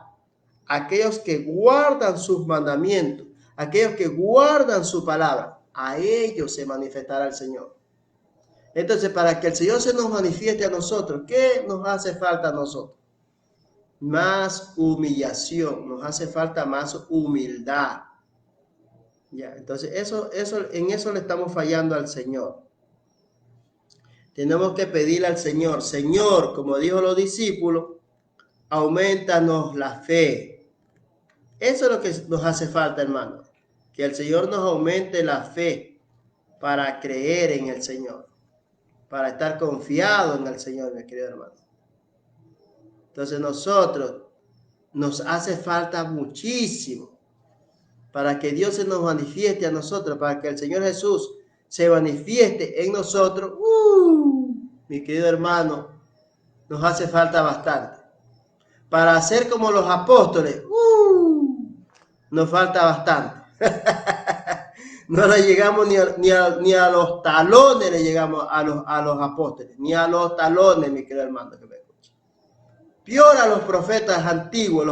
a aquellos que guardan sus mandamientos, aquellos que guardan su palabra. A ellos se manifestará el Señor. Entonces, para que el Señor se nos manifieste a nosotros, ¿qué nos hace falta a nosotros? Más humillación, nos hace falta más humildad. Ya, entonces en eso le estamos fallando al Señor. Tenemos que pedirle al Señor, Señor, como dijo los discípulos, aumentanos la fe. Eso es lo que nos hace falta, hermano. Que el Señor nos aumente la fe para creer en el Señor, para estar confiado en el Señor, mi querido hermano. Entonces nos hace falta muchísimo para que Dios se nos manifieste a nosotros, para que el Señor Jesús se manifieste en nosotros. Mi querido hermano, nos hace falta bastante. Para ser como los apóstoles, nos falta bastante. No le llegamos ni a los talones, le llegamos a los apóstoles, ni a los talones, mi querido hermano, que me escucha. Peor a los profetas antiguos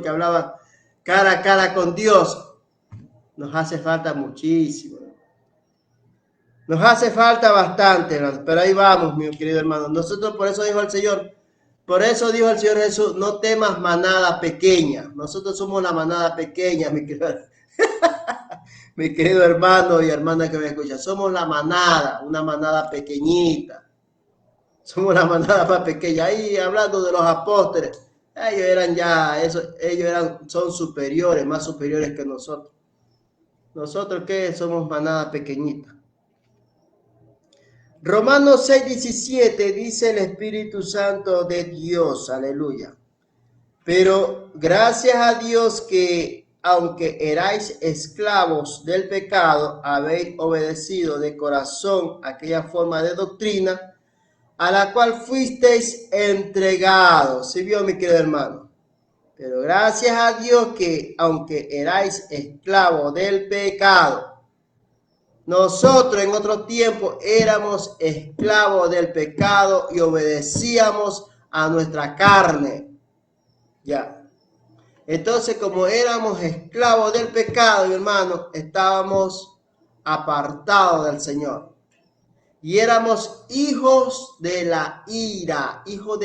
que hablaban cara a cara con Dios, nos hace falta muchísimo. Nos hace falta bastante, pero ahí vamos, mi querido hermano. Nosotros, por eso dijo el Señor Jesús, no temas manada pequeña. Nosotros somos la manada pequeña, mi querido hermano y hermana que me escucha. Somos la manada, una manada pequeñita. Somos la manada más pequeña. Ahí hablando de los apóstoles, son superiores, más superiores que nosotros. ¿Nosotros qué? Somos manada pequeñita. Romanos 6:17 dice el Espíritu Santo de Dios, aleluya. Pero gracias a Dios que, aunque erais esclavos del pecado, habéis obedecido de corazón aquella forma de doctrina a la cual fuisteis entregados. ¿Sí vio, mi querido hermano? Pero gracias a Dios que, aunque erais esclavos del pecado, nosotros en otro tiempo éramos esclavos del pecado y obedecíamos a nuestra carne. Ya. Entonces, como éramos esclavos del pecado, mi hermano, estábamos apartados del Señor. Y éramos hijos de la ira, hijo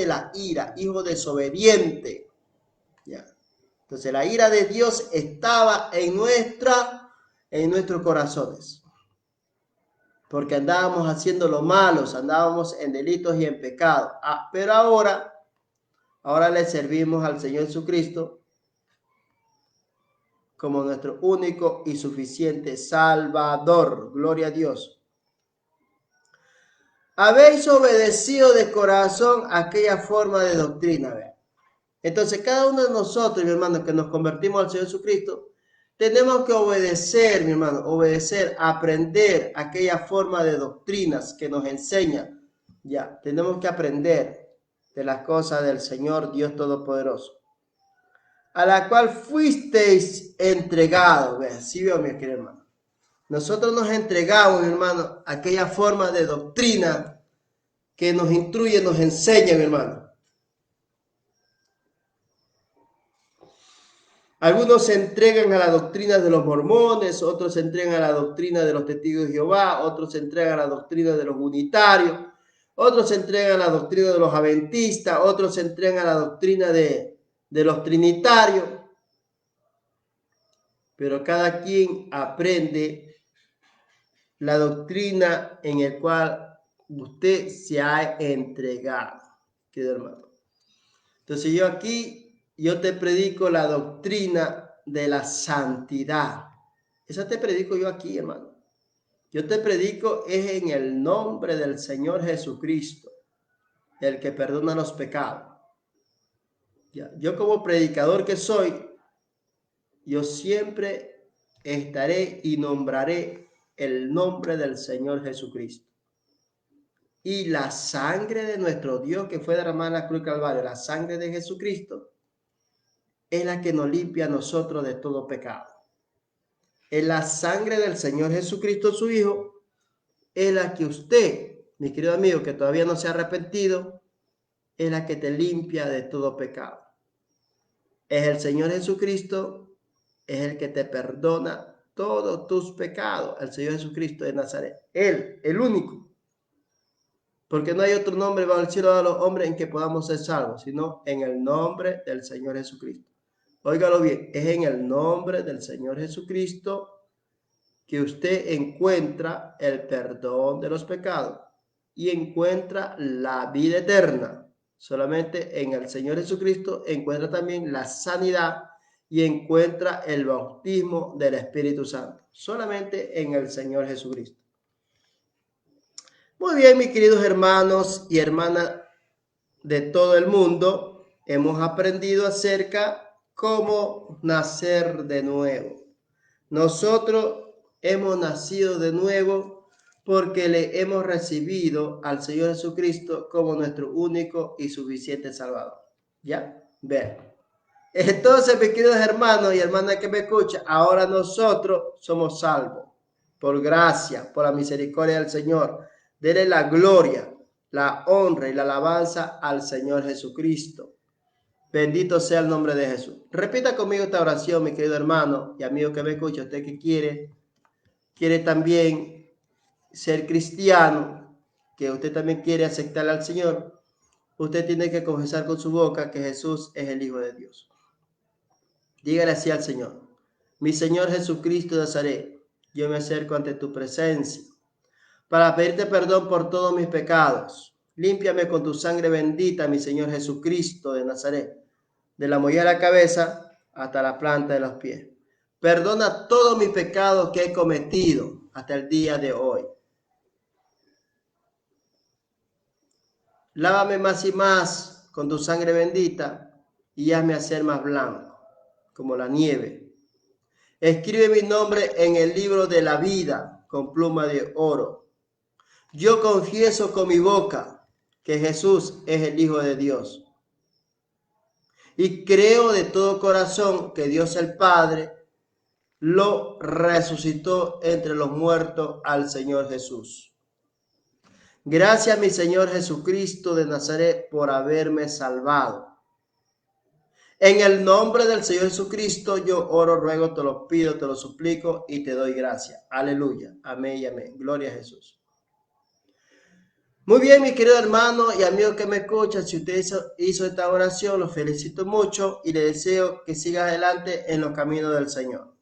desobediente. ¿Ya? Entonces la ira de Dios estaba en nuestros corazones. Porque andábamos haciendo lo malos, andábamos en delitos y en pecado. Pero ahora le servimos al Señor Jesucristo como nuestro único y suficiente Salvador. Gloria a Dios. Habéis obedecido de corazón aquella forma de doctrina. ¿Ve? Entonces cada uno de nosotros, mi hermano, que nos convertimos al Señor Jesucristo, tenemos que obedecer, mi hermano, obedecer, aprender aquella forma de doctrinas que nos enseña. Ya, tenemos que aprender de las cosas del Señor Dios Todopoderoso, a la cual fuisteis entregados. ¿Sí veo, mi querido hermano? Nosotros nos entregamos, mi hermano, aquella forma de doctrina que nos instruye, nos enseña, mi hermano. Algunos se entregan a la doctrina de los mormones, otros se entregan a la doctrina de los testigos de Jehová, otros se entregan a la doctrina de los unitarios, otros se entregan a la doctrina de los adventistas, otros se entregan a la doctrina de los trinitarios. Pero cada quien aprende la doctrina en la cual usted se ha entregado, querido hermano. Entonces yo te predico la doctrina de la santidad. Esa te predico yo aquí, hermano. Yo te predico es en el nombre del Señor Jesucristo, el que perdona los pecados. Ya, yo como predicador que soy, yo siempre estaré y nombraré el nombre del Señor Jesucristo. Y la sangre de nuestro Dios que fue derramada en la cruz del Calvario, la sangre de Jesucristo, es la que nos limpia a nosotros de todo pecado. Es la sangre del Señor Jesucristo, su Hijo, es la que usted, mi querido amigo, que todavía no se ha arrepentido, es la que te limpia de todo pecado. Es el Señor Jesucristo, es el que te perdona todos tus pecados. El Señor Jesucristo de Nazaret. Él, el único. Porque no hay otro nombre bajo el cielo de los hombres en que podamos ser salvos, sino en el nombre del Señor Jesucristo. Óigalo bien, es en el nombre del Señor Jesucristo que usted encuentra el perdón de los pecados y encuentra la vida eterna. Solamente en el Señor Jesucristo encuentra también la sanidad y encuentra el bautismo del Espíritu Santo. Solamente en el Señor Jesucristo. Muy bien, mis queridos hermanos y hermanas de todo el mundo, hemos aprendido acerca cómo nacer de nuevo. Nosotros hemos nacido de nuevo porque le hemos recibido al Señor Jesucristo como nuestro único y suficiente Salvador. ¿Ya? Vean. Entonces, mis queridos hermanos y hermanas que me escuchan, ahora nosotros somos salvos por gracia, por la misericordia del Señor. Dele la gloria, la honra y la alabanza al Señor Jesucristo. Bendito sea el nombre de Jesús. Repita conmigo esta oración, mi querido hermano y amigo que me escucha, usted que quiere también ser cristiano, que usted también quiere aceptar al Señor, usted tiene que confesar con su boca que Jesús es el Hijo de Dios. Dígale así al Señor: mi Señor Jesucristo de Nazaret, yo me acerco ante tu presencia para pedirte perdón por todos mis pecados. Límpiame con tu sangre bendita, mi Señor Jesucristo de Nazaret, de la mollera de la cabeza hasta la planta de los pies. Perdona todos mis pecados que he cometido hasta el día de hoy. Lávame más y más con tu sangre bendita y hazme hacer más blanco, como la nieve. Escribe mi nombre en el libro de la vida con pluma de oro. Yo confieso con mi boca que Jesús es el Hijo de Dios. Y creo de todo corazón que Dios el Padre lo resucitó entre los muertos al Señor Jesús. Gracias, mi Señor Jesucristo de Nazaret, por haberme salvado. En el nombre del Señor Jesucristo yo oro, ruego, te lo pido, te lo suplico y te doy gracias. Aleluya. Amén y amén. Gloria a Jesús. Muy bien, mi querido hermano y amigo que me escucha, si usted hizo esta oración, lo felicito mucho y le deseo que siga adelante en los caminos del Señor.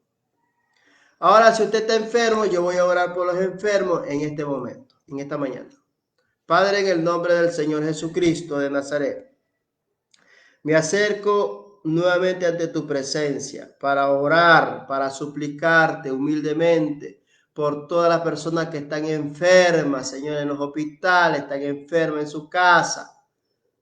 Ahora, si usted está enfermo, yo voy a orar por los enfermos en este momento, en esta mañana. Padre, en el nombre del Señor Jesucristo de Nazaret, me acerco nuevamente ante tu presencia para orar, para suplicarte humildemente por todas las personas que están enfermas, Señor, en los hospitales, están enfermas en su casa.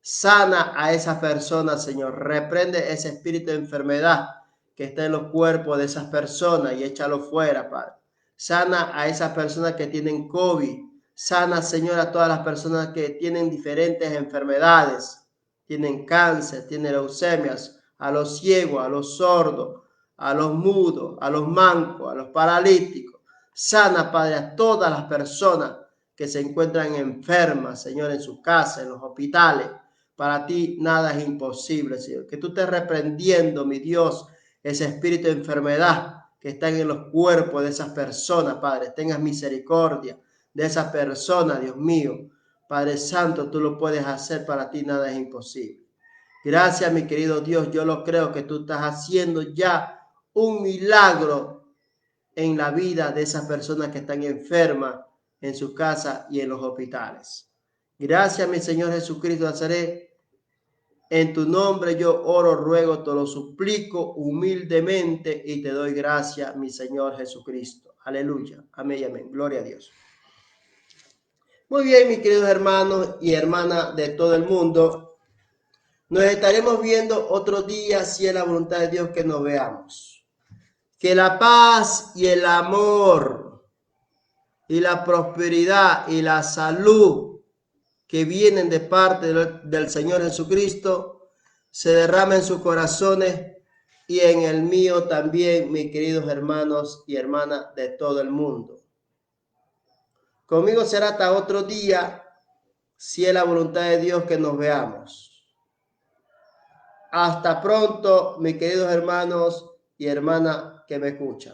Sana a esas personas, Señor. Reprende ese espíritu de enfermedad que está en los cuerpos de esas personas y échalo fuera, Padre. Sana a esas personas que tienen COVID. Sana, Señor, a todas las personas que tienen diferentes enfermedades. Tienen cáncer, tienen leucemias, a los ciegos, a los sordos, a los mudos, a los mancos, a los paralíticos. Sana, Padre, a todas las personas que se encuentran enfermas, Señor, en su casa, en los hospitales. Para ti nada es imposible, Señor. Que tú estés reprendiendo, mi Dios, ese espíritu de enfermedad que está en los cuerpos de esas personas, Padre. Tengas misericordia de esas personas, Dios mío. Padre Santo, tú lo puedes hacer, para ti nada es imposible. Gracias, mi querido Dios. Yo lo creo que tú estás haciendo ya un milagro en la vida de esas personas que están enfermas en su casa y en los hospitales. Gracias, mi Señor Jesucristo de Nazaret. En tu nombre yo oro, ruego, te lo suplico humildemente y te doy gracias, mi Señor Jesucristo. Aleluya. Amén y amén. Gloria a Dios. Muy bien, mis queridos hermanos y hermanas de todo el mundo. Nos estaremos viendo otro día, si es la voluntad de Dios que nos veamos. Que la paz y el amor y la prosperidad y la salud que vienen de parte del Señor Jesucristo se derramen en sus corazones y en el mío también, mis queridos hermanos y hermanas de todo el mundo. Conmigo será hasta otro día, si es la voluntad de Dios que nos veamos. Hasta pronto, mis queridos hermanos y hermanas que me escuchan.